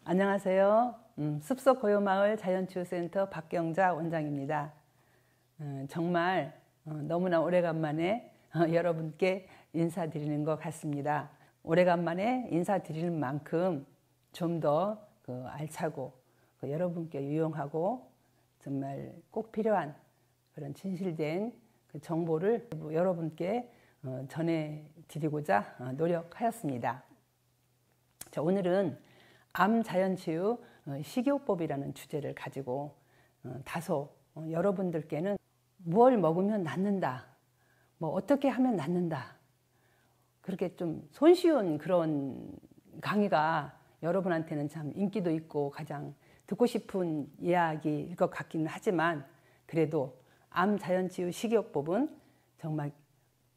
안녕하세요. 숲속고요마을 자연치유센터 박경자 원장입니다. 정말 너무나 오래간만에 여러분께 인사드리는 것 같습니다. 오래간만에 인사드리는 만큼 좀 더 알차고 여러분께 유용하고 정말 꼭 필요한 그런 진실된 정보를 여러분께 전해드리고자 노력하였습니다. 자, 오늘은 암자연치유 식이요법이라는 주제를 가지고 다소 여러분들께는 무엇을 먹으면 낫는다, 뭐 어떻게 하면 낫는다, 그렇게 좀 손쉬운 그런 강의가 여러분한테는 참 인기도 있고 가장 듣고 싶은 이야기일 것 같기는 하지만, 그래도 암자연치유 식이요법은 정말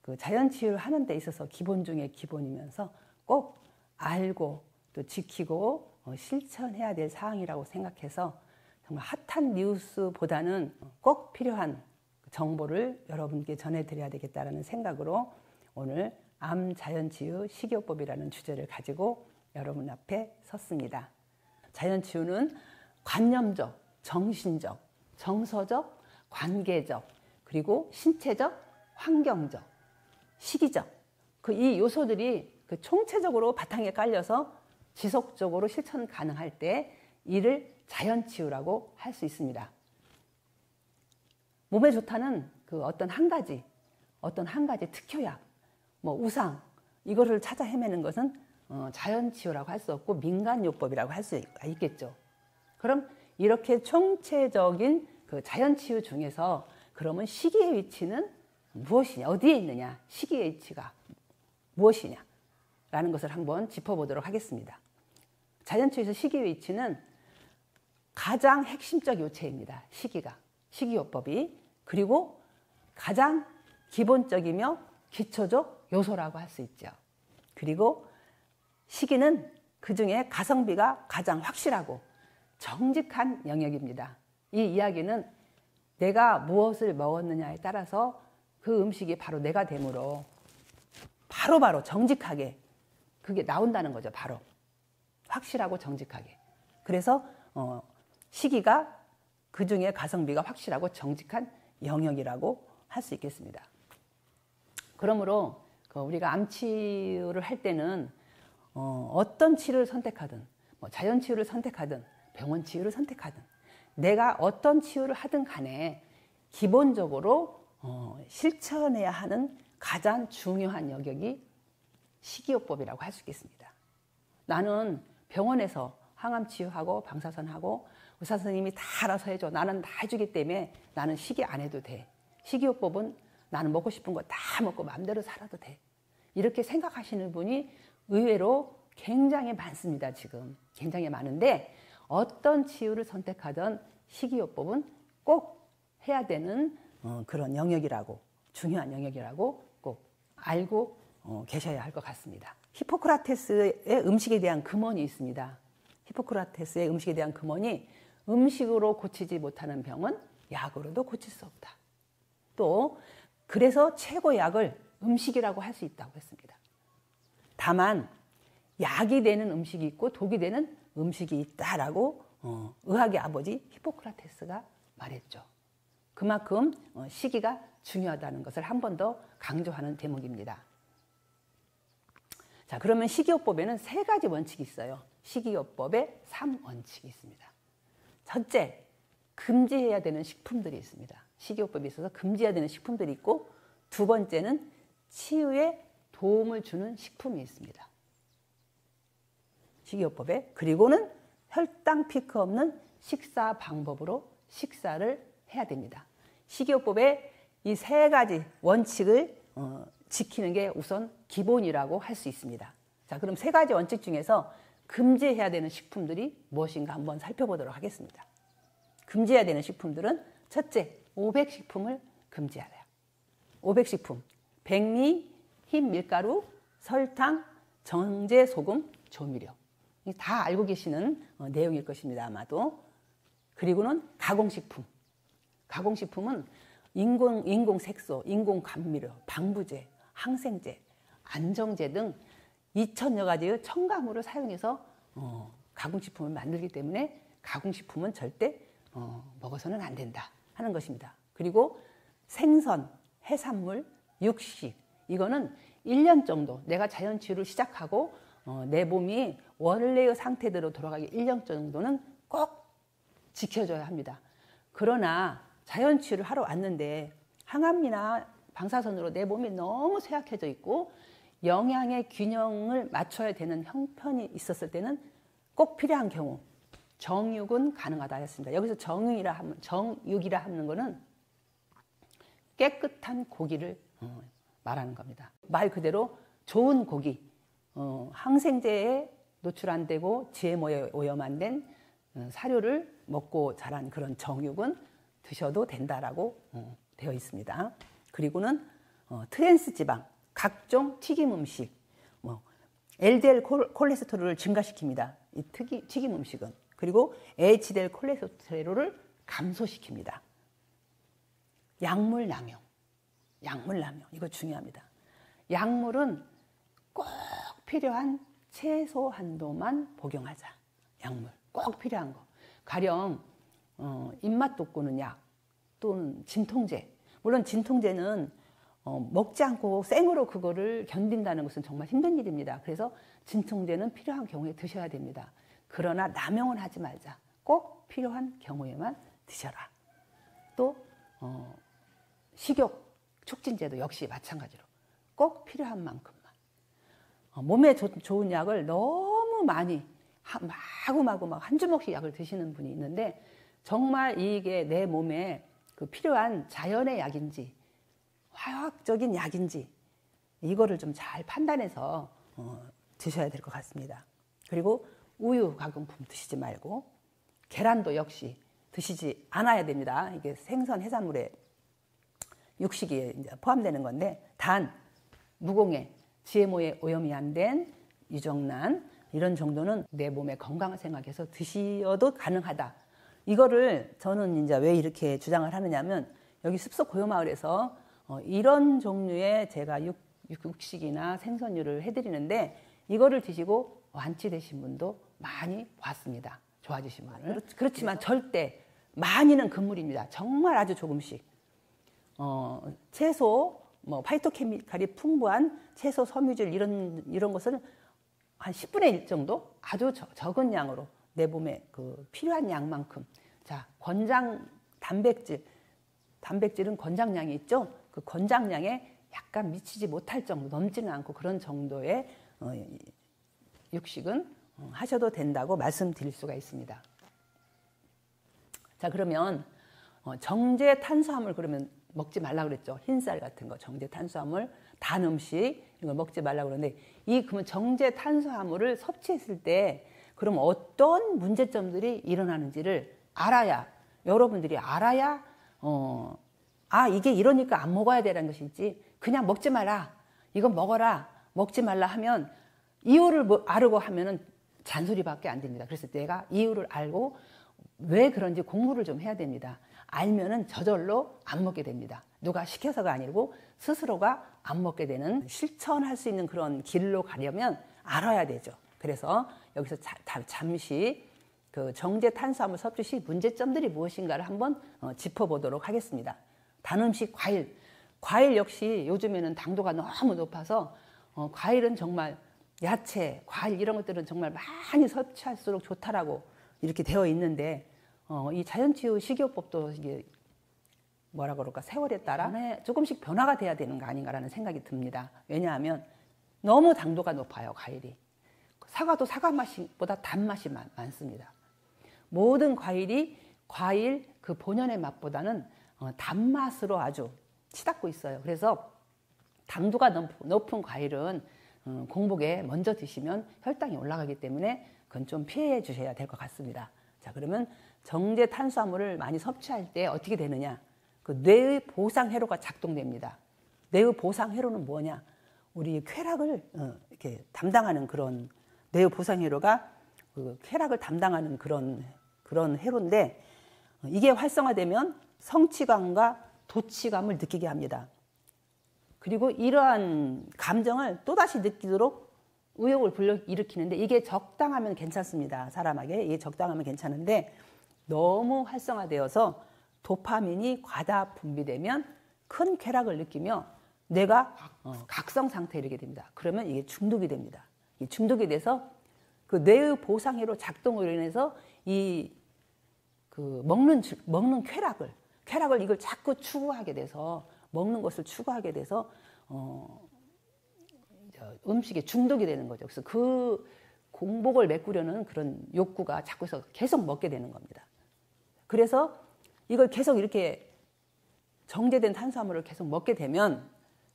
그 자연치유를 하는 데 있어서 기본 중에 기본이면서 꼭 알고 또 지키고 실천해야 될 사항이라고 생각해서 정말 핫한 뉴스보다는 꼭 필요한 정보를 여러분께 전해드려야 되겠다는 생각으로 오늘 암자연치유 식이요법이라는 주제를 가지고 여러분 앞에 섰습니다. 자연치유는 관념적, 정신적, 정서적, 관계적, 그리고 신체적, 환경적, 시기적 이 요소들이 총체적으로 바탕에 깔려서 지속적으로 실천 가능할 때 이를 자연치유라고 할 수 있습니다. 몸에 좋다는 어떤 한 가지 특효약, 우상, 이거를 찾아 헤매는 것은 자연치유라고 할 수 없고 민간요법이라고 할 수 있겠죠. 그럼 이렇게 총체적인 자연치유 중에서 그러면 시기의 위치는 무엇이냐, 어디에 있느냐, 시기의 위치가 무엇이냐 라는 것을 한번 짚어보도록 하겠습니다. 자연치유에서 시기의 위치는 가장 핵심적 요체입니다. 식이요법이. 그리고 가장 기본적이며 기초적 요소라고 할 수 있죠. 그리고 시기는 그 중에 가성비가 가장 확실하고 정직한 영역입니다. 이 이야기는 내가 무엇을 먹었느냐에 따라서 그 음식이 바로 내가 되므로 바로 정직하게 그게 나온다는 거죠. 바로 확실하고 정직하게. 그래서 시기가 그 중에 가성비가 확실하고 정직한 영역이라고 할 수 있겠습니다. 그러므로 우리가 암치유를 할 때는 어떤 치료를 선택하든, 자연치유를 선택하든 병원치유를 선택하든 내가 어떤 치유를 하든 간에 기본적으로 실천해야 하는 가장 중요한 영역이 식이요법이라고 할 수 있겠습니다. 나는 병원에서 항암치유하고 방사선하고 의사 선생님이 다 알아서 해줘, 나는 다 해주기 때문에 나는 식이 안 해도 돼, 식이요법은 나는 먹고 싶은 거 다 먹고 마음대로 살아도 돼, 이렇게 생각하시는 분이 의외로 굉장히 많습니다. 지금 굉장히 많은데, 어떤 치유를 선택하든 식이요법은 꼭 해야 되는 그런 영역이라고, 중요한 영역이라고 꼭 알고 계셔야 할 것 같습니다. 히포크라테스의 음식에 대한 금언이 있습니다. 히포크라테스의 음식에 대한 금언이 음식으로 고치지 못하는 병은 약으로도 고칠 수 없다. 또 그래서 최고의 약을 음식이라고 할 수 있다고 했습니다. 다만 약이 되는 음식이 있고 독이 되는 음식이 있다라고 의학의 아버지 히포크라테스가 말했죠. 그만큼 시기가 중요하다는 것을 한 번 더 강조하는 대목입니다. 자, 그러면 식이요법에는 3가지 원칙이 있어요. 식이요법에 3원칙이 있습니다. 첫째, 금지해야 되는 식품들이 있습니다. 식이요법에 있어서 금지해야 되는 식품들이 있고, 두 번째는 치유에 도움을 주는 식품이 있습니다. 식이요법에. 그리고는 혈당 피크 없는 식사 방법으로 식사를 해야 됩니다. 식이요법의 이 3가지 원칙을 지키는 게 우선 기본이라고 할 수 있습니다. 자, 그럼 3가지 원칙 중에서 금지해야 되는 식품들이 무엇인가 한번 살펴보도록 하겠습니다. 금지해야 되는 식품들은 첫째, 500식품을 금지하래요. 500식품, 백미, 흰 밀가루, 설탕, 정제 소금, 조미료. 다 알고 계시는 내용일 것입니다. 아마도. 그리고는 가공식품. 가공식품은 인공 색소, 인공 감미료, 방부제, 항생제, 안정제 등 2000여 가지의 첨가물을 사용해서 가공식품을 만들기 때문에 가공식품은 절대 먹어서는 안 된다 하는 것입니다. 그리고 생선, 해산물, 육식 이거는 1년 정도 내가 자연치유를 시작하고 내 몸이 원래의 상태대로 돌아가기 1년 정도는 꼭 지켜줘야 합니다. 그러나 자연치유를 하러 왔는데 항암이나 방사선으로 내 몸이 너무 쇠약해져 있고 영양의 균형을 맞춰야 되는 형편이 있었을 때는 꼭 필요한 경우 정육은 가능하다 했습니다. 여기서 정육이라 하는 거는 깨끗한 고기를 말하는 겁니다. 말 그대로 좋은 고기, 항생제에 노출 안 되고 GMO에 오염 안 된 사료를 먹고 자란 그런 정육은 드셔도 된다라고 되어 있습니다. 그리고는 트랜스 지방, 각종 튀김 음식, LDL 콜레스테롤을 증가시킵니다. 이 튀김 음식은. 그리고 HDL 콜레스테롤을 감소시킵니다. 약물 남용 이거 중요합니다. 약물은 꼭 필요한 최소 한도만 복용하자. 약물 꼭 필요한 거. 가령 입맛 돋구는 약 또는 진통제. 물론 진통제는 먹지 않고 생으로 그거를 견딘다는 것은 정말 힘든 일입니다. 그래서 진통제는 필요한 경우에 드셔야 됩니다. 그러나 남용은 하지 말자. 꼭 필요한 경우에만 드셔라. 또 식욕 촉진제도 역시 마찬가지로 꼭 필요한 만큼만. 몸에 좋은 약을 너무 많이 마구마구 막 한 주먹씩 약을 드시는 분이 있는데 정말 이게 내 몸에 그 필요한 자연의 약인지 화학적인 약인지 이거를 좀 잘 판단해서 드셔야 될 것 같습니다. 그리고 우유 가공품 드시지 말고 계란도 역시 드시지 않아야 됩니다. 이게 생선 해산물에 육식이 이제 포함되는 건데 단, 무공해, GMO에 오염이 안 된 유정란 이런 정도는 내 몸의 건강을 생각해서 드셔도 가능하다. 이거를 저는 이제 왜 이렇게 주장을 하느냐면 여기 숲속 고요마을에서 이런 종류의 제가 육식이나 생선류를 해드리는데 이거를 드시고 완치되신 분도 많이 봤습니다. 좋아지신 분을. 그렇지만 절대 많이는 금물입니다. 정말 아주 조금씩. 채소, 파이토케미칼이 풍부한 채소, 섬유질 이런 것을 한 10분의 1 정도 아주 적은 양으로 내 몸에 그 필요한 양만큼. 자, 단백질은 권장량이 있죠. 그 권장량에 약간 미치지 못할 정도, 넘지는 않고 그런 정도의 육식은 하셔도 된다고 말씀드릴 수가 있습니다. 자, 그러면 정제 탄수화물 그러면 먹지 말라고 그랬죠. 흰쌀 같은 거, 정제 탄수화물, 단 음식 이걸 먹지 말라고 그러는데 그러면 정제 탄수화물을 섭취했을 때 그럼 어떤 문제점들이 일어나는지를 여러분들이 알아야 이게 이러니까 안 먹어야 되라는 것이지 그냥 먹지 마라, 이건 먹어라, 먹지 말라 하면 이유를 알고 하면은 잔소리밖에 안 됩니다. 그래서 내가 이유를 알고 왜 그런지 공부를 좀 해야 됩니다. 알면은 저절로 안 먹게 됩니다. 누가 시켜서가 아니고 스스로가 안 먹게 되는 실천할 수 있는 그런 길로 가려면 알아야 되죠. 그래서 여기서 잠시 그 정제 탄수화물 섭취 시 문제점들이 무엇인가를 한번 짚어보도록 하겠습니다. 단 음식, 과일 역시 요즘에는 당도가 너무 높아서 과일은 정말 야채, 과일 이런 것들은 정말 많이 섭취할수록 좋다라고 이렇게 되어 있는데 이 자연치유 식이요법도 이게 뭐라 그럴까 세월에 따라 조금씩 변화가 돼야 되는 거 아닌가라는 생각이 듭니다. 왜냐하면 너무 당도가 높아요, 과일이. 사과도 사과 맛보다 단맛이 많습니다. 모든 과일 그 본연의 맛보다는 단맛으로 아주 치닫고 있어요. 그래서 당도가 높은 과일은 공복에 먼저 드시면 혈당이 올라가기 때문에 그건 좀 피해 주셔야 될 것 같습니다. 자, 그러면 정제 탄수화물을 많이 섭취할 때 어떻게 되느냐? 그 뇌의 보상회로가 작동됩니다. 뇌의 보상회로는 뭐냐? 우리 쾌락을 이렇게 담당하는 그런 뇌의 보상회로가 그 쾌락을 담당하는 그런 회로인데 이게 활성화되면 성취감과 도취감을 느끼게 합니다. 그리고 이러한 감정을 또다시 느끼도록 의욕을 불러일으키는데 이게 적당하면 괜찮습니다. 사람에게 이게 적당하면 괜찮은데 너무 활성화되어서 도파민이 과다 분비되면 큰 쾌락을 느끼며 뇌가 각성 상태에 이르게 됩니다. 그러면 이게 중독이 됩니다. 이 중독이 돼서 그 뇌의 보상회로 작동으로 인해서 이 그 먹는 쾌락을 이걸 자꾸 추구하게 돼서 먹는 것을 추구하게 돼서 음식에 중독이 되는 거죠. 그래서 그 공복을 메꾸려는 그런 욕구가 자꾸 해서 계속 먹게 되는 겁니다. 그래서 이걸 계속 이렇게 정제된 탄수화물을 계속 먹게 되면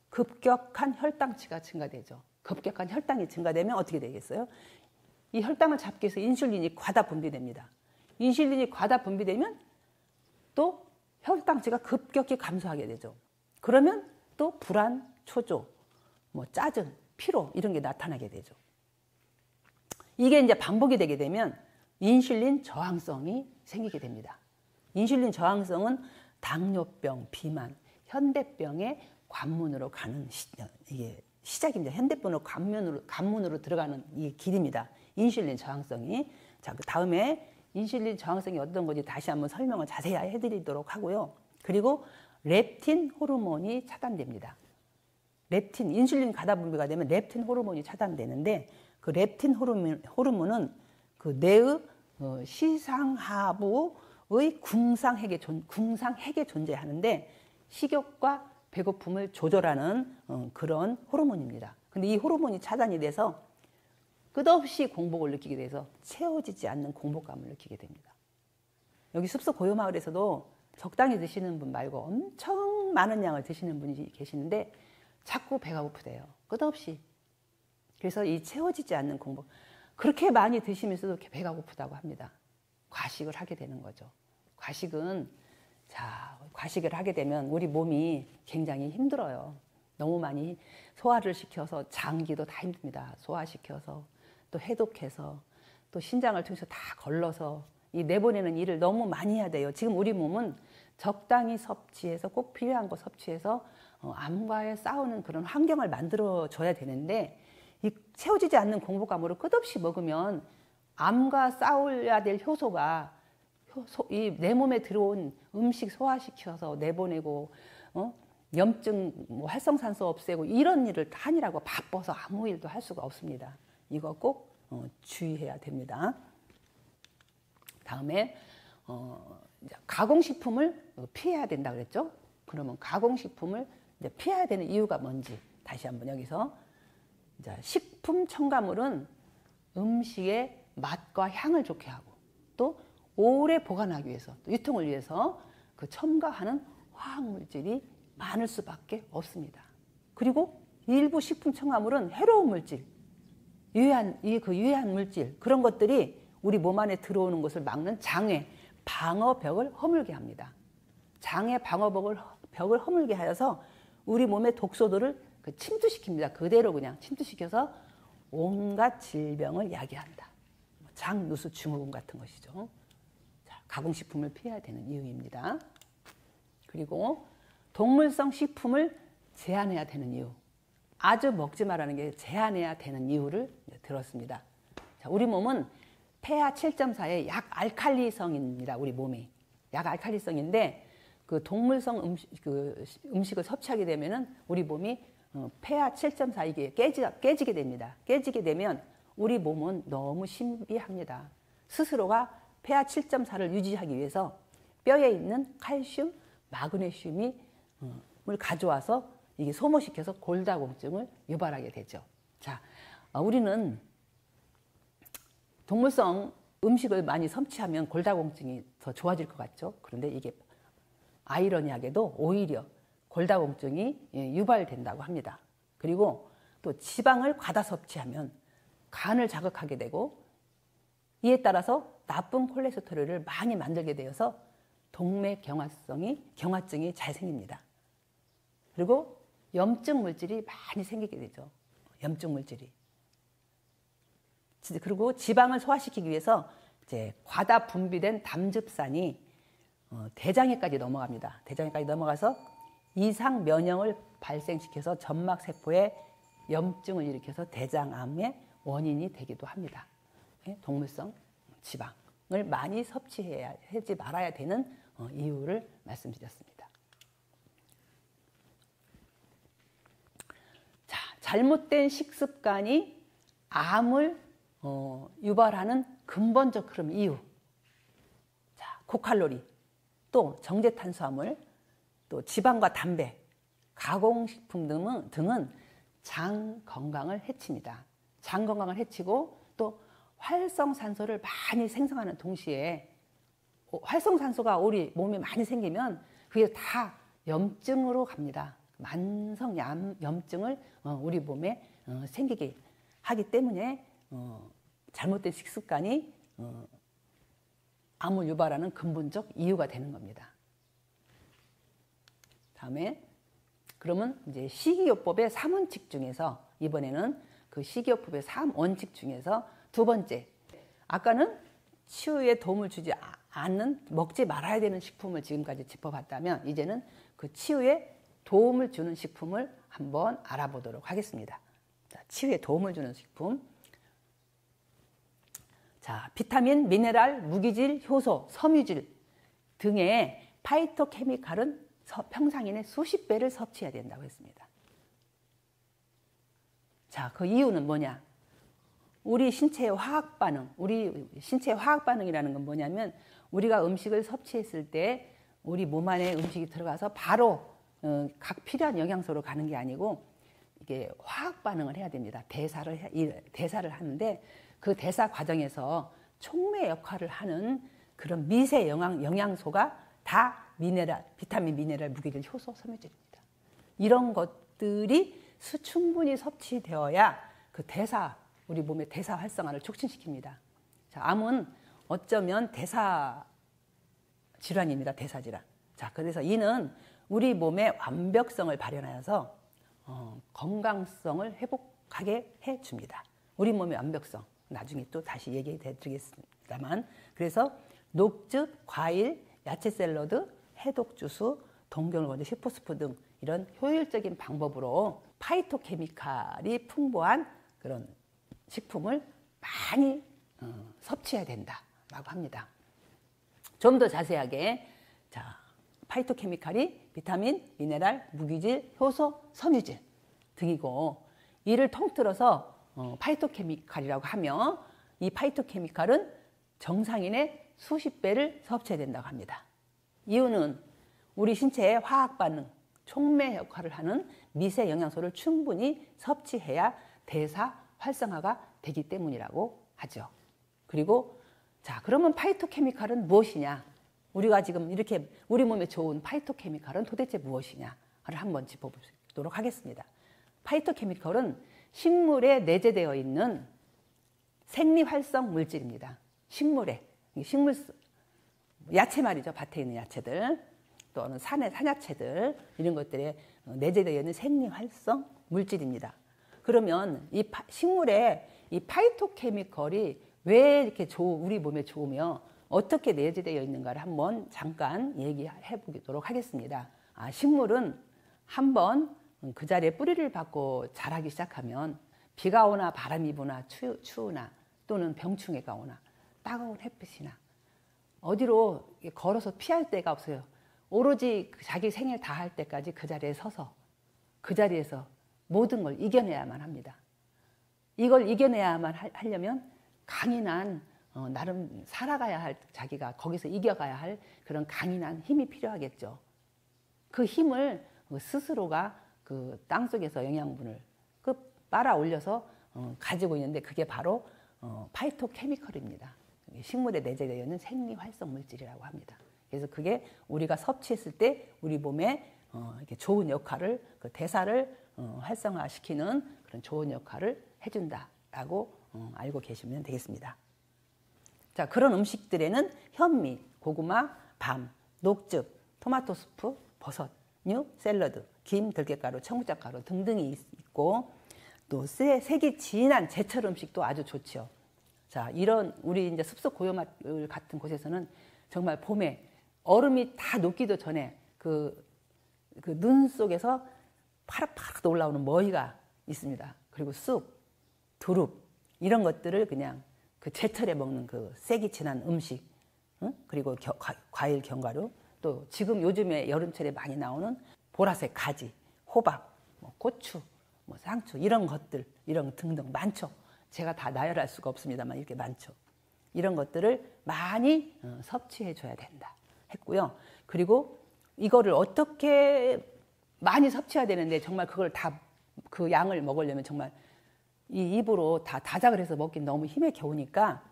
급격한 혈당치가 증가되죠. 급격한 혈당이 증가되면 어떻게 되겠어요? 이 혈당을 잡기 위해서 인슐린이 과다 분비됩니다. 인슐린이 과다 분비되면 또 혈당치가 급격히 감소하게 되죠. 그러면 또 불안, 초조, 짜증, 피로 이런 게 나타나게 되죠. 이게 이제 반복이 되게 되면 인슐린 저항성이 생기게 됩니다. 인슐린 저항성은 당뇨병, 비만, 현대병의 관문으로 가는 이게 시작입니다. 현대병으로 관문으로 들어가는 이 길입니다. 인슐린 저항성이. 자, 그 다음에 인슐린 저항성이 어떤 건지 다시 한번 설명을 자세히 해드리도록 하고요. 그리고 렙틴 호르몬이 차단됩니다. 렙틴, 인슐린 과다 분비가 되면 렙틴 호르몬이 차단되는데 그 렙틴 호르몬은 그 뇌의 시상하부의 궁상핵에 존재하는데 식욕과 배고픔을 조절하는 그런 호르몬입니다. 근데 이 호르몬이 차단이 돼서 끝없이 공복을 느끼게 돼서 채워지지 않는 공복감을 느끼게 됩니다. 여기 숲속 고요마을에서도 적당히 드시는 분 말고 엄청 많은 양을 드시는 분이 계시는데 자꾸 배가 고프대요. 끝없이. 그래서 이 채워지지 않는 공복. 그렇게 많이 드시면서도 배가 고프다고 합니다. 과식을 하게 되는 거죠. 과식을 하게 되면 우리 몸이 굉장히 힘들어요. 너무 많이 소화를 시켜서 장기도 다 힘듭니다. 소화시켜서 또 해독해서 또 신장을 통해서 다 걸러서 이 내보내는 일을 너무 많이 해야 돼요. 지금 우리 몸은 적당히 섭취해서 꼭 필요한 거 섭취해서 암과의 싸우는 그런 환경을 만들어줘야 되는데 이 채워지지 않는 공복감으로 끝없이 먹으면 암과 싸워야 될 효소가 내 몸에 들어온 음식 소화시켜서 내보내고 염증 활성산소 없애고 이런 일을 다 하느라고 바빠서 아무 일도 할 수가 없습니다. 이거 꼭 주의해야 됩니다. 다음에 가공식품을 피해야 된다 그랬죠? 그러면 가공식품을 이제 피해야 되는 이유가 뭔지 다시 한번 여기서 식품 첨가물은 음식의 맛과 향을 좋게 하고 또 오래 보관하기 위해서 또 유통을 위해서 그 첨가하는 화학물질이 많을 수밖에 없습니다. 그리고 일부 식품 첨가물은 해로운 물질, 유해한 물질 그런 것들이 우리 몸 안에 들어오는 것을 막는 장애 방어벽을 허물게 합니다. 장애 방어벽을 허물게 하여서 우리 몸의 독소들을 침투시킵니다. 그대로 그냥 침투시켜서 온갖 질병을 야기한다. 장누수 증후군 같은 것이죠. 자, 가공식품을 피해야 되는 이유입니다. 그리고 동물성 식품을 제한해야 되는 이유. 아주 먹지 말라는 게 제한해야 되는 이유를 들었습니다. 자, 우리 몸은 pH 7.4의 약알칼리성입니다. 우리 몸이 약알칼리성인데 그 동물성 음식을 섭취하게 되면은 우리 몸이 pH 7.4 이게 깨지게 됩니다. 깨지게 되면 우리 몸은 너무 신비합니다. 스스로가 pH 7.4를 유지하기 위해서 뼈에 있는 칼슘, 마그네슘을 가져와서 이게 소모시켜서 골다공증을 유발하게 되죠. 자, 우리는 동물성 음식을 많이 섭취하면 골다공증이 더 좋아질 것 같죠. 그런데 이게 아이러니하게도 오히려 골다공증이 유발된다고 합니다. 그리고 또 지방을 과다 섭취하면 간을 자극하게 되고 이에 따라서 나쁜 콜레스테롤을 많이 만들게 되어서 동맥경화증이 잘 생깁니다. 그리고 염증 물질이 많이 생기게 되죠. 염증 물질이. 그리고 지방을 소화시키기 위해서 이제 과다 분비된 담즙산이 대장에까지 넘어갑니다. 대장에까지 넘어가서 이상 면역을 발생시켜서 점막세포에 염증을 일으켜서 대장암의 원인이 되기도 합니다. 동물성 지방을 많이 섭취하지 말아야 되는 이유를 말씀드렸습니다. 자, 잘못된 식습관이 암을 유발하는 근본적 그런 이유. 자, 고칼로리, 또 정제탄수화물, 또 지방과 담배, 가공식품 등은 장 건강을 해칩니다. 장 건강을 해치고 또 활성산소를 많이 생성하는 동시에 활성산소가 우리 몸에 많이 생기면 그게 다 염증으로 갑니다. 만성 염증을 우리 몸에 생기게 하기 때문에 잘못된 식습관이 암을 유발하는 근본적 이유가 되는 겁니다. 다음에 그러면 이제 식이요법의 3원칙 중에서 이번에는 그 식이요법의 3원칙 중에서 두 번째, 아까는 치유에 도움을 주지 않는 먹지 말아야 되는 식품을 지금까지 짚어봤다면 이제는 그 치유에 도움을 주는 식품을 한번 알아보도록 하겠습니다. 자, 치유에 도움을 주는 식품. 자, 비타민, 미네랄, 무기질, 효소, 섬유질 등의 파이토케미칼은 평상인의 수십 배를 섭취해야 된다고 했습니다. 자, 그 이유는 뭐냐? 우리 신체의 화학 반응, 우리 신체의 화학 반응이라는 건 뭐냐면 우리가 음식을 섭취했을 때 우리 몸 안에 음식이 들어가서 바로 각 필요한 영양소로 가는 게 아니고 이게 화학 반응을 해야 됩니다. 대사를 하는데 그 대사 과정에서 촉매 역할을 하는 그런 미세 영양소가 다 비타민, 미네랄, 무기질, 효소, 섬유질입니다. 이런 것들이 충분히 섭취되어야 그 우리 몸의 대사 활성화를 촉진시킵니다. 자, 암은 어쩌면 대사 질환입니다. 대사 질환. 자, 그래서 이는 우리 몸의 완벽성을 발현하여서 건강성을 회복하게 해줍니다. 우리 몸의 완벽성. 나중에 또 다시 얘기해 드리겠습니다만, 그래서 녹즙, 과일, 야채 샐러드, 해독 주스, 동결건조, 슈퍼스프 등 이런 효율적인 방법으로 파이토케미칼이 풍부한 그런 식품을 많이 섭취해야 된다라고 합니다. 좀 더 자세하게, 자, 파이토케미칼이 비타민, 미네랄, 무기질, 효소, 섬유질 등이고, 이를 통틀어서 파이토케미칼이라고 하며, 이 파이토케미칼은 정상인의 수십 배를 섭취해야 된다고 합니다. 이유는 우리 신체의 화학 반응, 촉매 역할을 하는 미세 영양소를 충분히 섭취해야 대사 활성화가 되기 때문이라고 하죠. 그리고 자, 그러면 파이토케미칼은 무엇이냐? 우리가 지금 이렇게 우리 몸에 좋은 파이토케미칼은 도대체 무엇이냐를 한번 짚어보도록 하겠습니다. 파이토케미칼은 식물에 내재되어 있는 생리활성 물질입니다. 야채 말이죠. 밭에 있는 야채들, 또는 산야채들, 이런 것들에 내재되어 있는 생리활성 물질입니다. 그러면 이 식물에 이 파이토케미칼이 왜 이렇게 우리 몸에 좋으며 어떻게 내재되어 있는가를 한번 잠깐 얘기해 보도록 하겠습니다. 식물은 한번 그 자리에 뿌리를 받고 자라기 시작하면 비가 오나 바람이 부나 추우나 또는 병충해가 오나 따가운 햇빛이나 어디로 걸어서 피할 데가 없어요. 오로지 자기 생일 다 할 때까지 그 자리에 서서 그 자리에서 모든 걸 이겨내야만 합니다. 이걸 이겨내야만 하려면 강인한 나름 살아가야 할, 자기가 거기서 이겨가야 할 그런 강인한 힘이 필요하겠죠. 그 힘을 스스로가 그 땅속에서 영양분을 빨아 올려서 가지고 있는데 그게 바로 파이토케미칼입니다. 식물에 내재되어 있는 생리활성 물질이라고 합니다. 그래서 그게 우리가 섭취했을 때 우리 몸에 이렇게 좋은 역할을, 그 대사를 활성화시키는 그런 좋은 역할을 해준다라고 알고 계시면 되겠습니다. 자, 그런 음식들에는 현미, 고구마, 밤, 녹즙, 토마토 수프, 버섯류, 샐러드, 김, 들깨가루, 청국장가루 등등이 있고, 또 색이 진한 제철 음식도 아주 좋죠. 자, 이런 우리 이제 습속 고요마을 같은 곳에서는 정말 봄에 얼음이 다 녹기도 전에 그 눈 속에서 파랗파랗 올라오는 머위가 있습니다. 그리고 쑥, 두릅, 이런 것들을 그냥 그 제철에 먹는 그 세기 진한 음식, 응? 그리고 과일 견과류, 또 지금 요즘에 여름철에 많이 나오는 보라색 가지, 호박, 뭐 고추, 뭐 상추 이런 것들, 이런 등등 많죠. 제가 다 나열할 수가 없습니다만 이렇게 많죠. 이런 것들을 많이 섭취해 줘야 된다 했고요. 그리고 이거를 어떻게 많이 섭취해야 되는데 정말 그걸 다 그 양을 먹으려면 정말 이 입으로 다 다작을 해서 먹긴 너무 힘에 겨우니까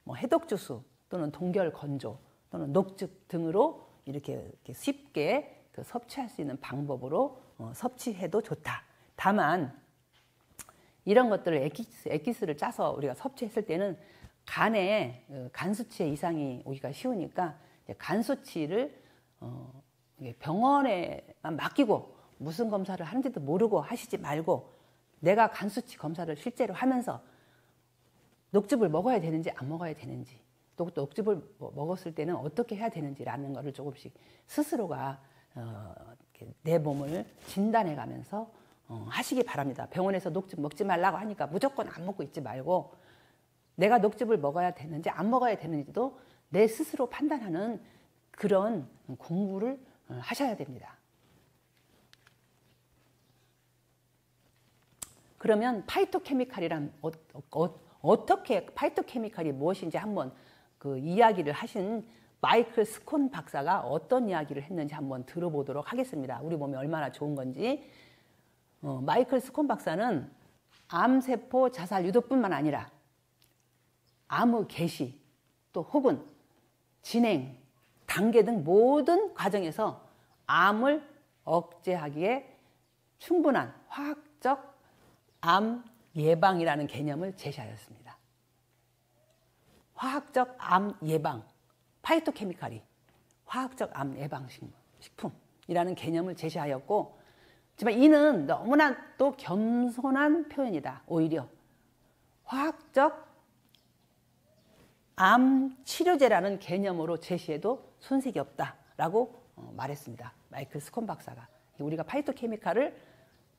뭐 해독 주스 또는 동결 건조 또는 녹즙 등으로 이렇게 쉽게 그 섭취할 수 있는 방법으로 섭취해도 좋다. 다만 이런 것들을 액기스를 짜서 우리가 섭취했을 때는 간에 간 수치에 이상이 오기가 쉬우니까 간 수치를 병원에만 맡기고 무슨 검사를 하는지도 모르고 하시지 말고 내가 간 수치 검사를 실제로 하면서 녹즙을 먹어야 되는지 안 먹어야 되는지 또 녹즙을 먹었을 때는 어떻게 해야 되는지라는 것을 조금씩 스스로가 내 몸을 진단해 가면서 하시기 바랍니다. 병원에서 녹즙 먹지 말라고 하니까 무조건 안 먹고 있지 말고 내가 녹즙을 먹어야 되는지 안 먹어야 되는지도 내 스스로 판단하는 그런 공부를 하셔야 됩니다. 그러면 파이토케미칼이란 어떻게 파이토케미칼이 무엇인지 한번 그 이야기를 하신 마이클 스콘 박사가 어떤 이야기를 했는지 한번 들어보도록 하겠습니다. 우리 몸에 얼마나 좋은 건지. 마이클 스콘 박사는 암세포 자살 유도뿐만 아니라 암의 개시 또 혹은 진행, 단계 등 모든 과정에서 암을 억제하기에 충분한 화학적 암 예방이라는 개념을 제시하였습니다. 화학적 암 예방, 파이토케미칼이 화학적 암 예방 식품이라는 개념을 제시하였고, 하지만 이는 너무나 또 겸손한 표현이다. 오히려 화학적 암 치료제라는 개념으로 제시해도 손색이 없다라고 말했습니다. 마이클 스콘 박사가. 우리가 파이토케미칼을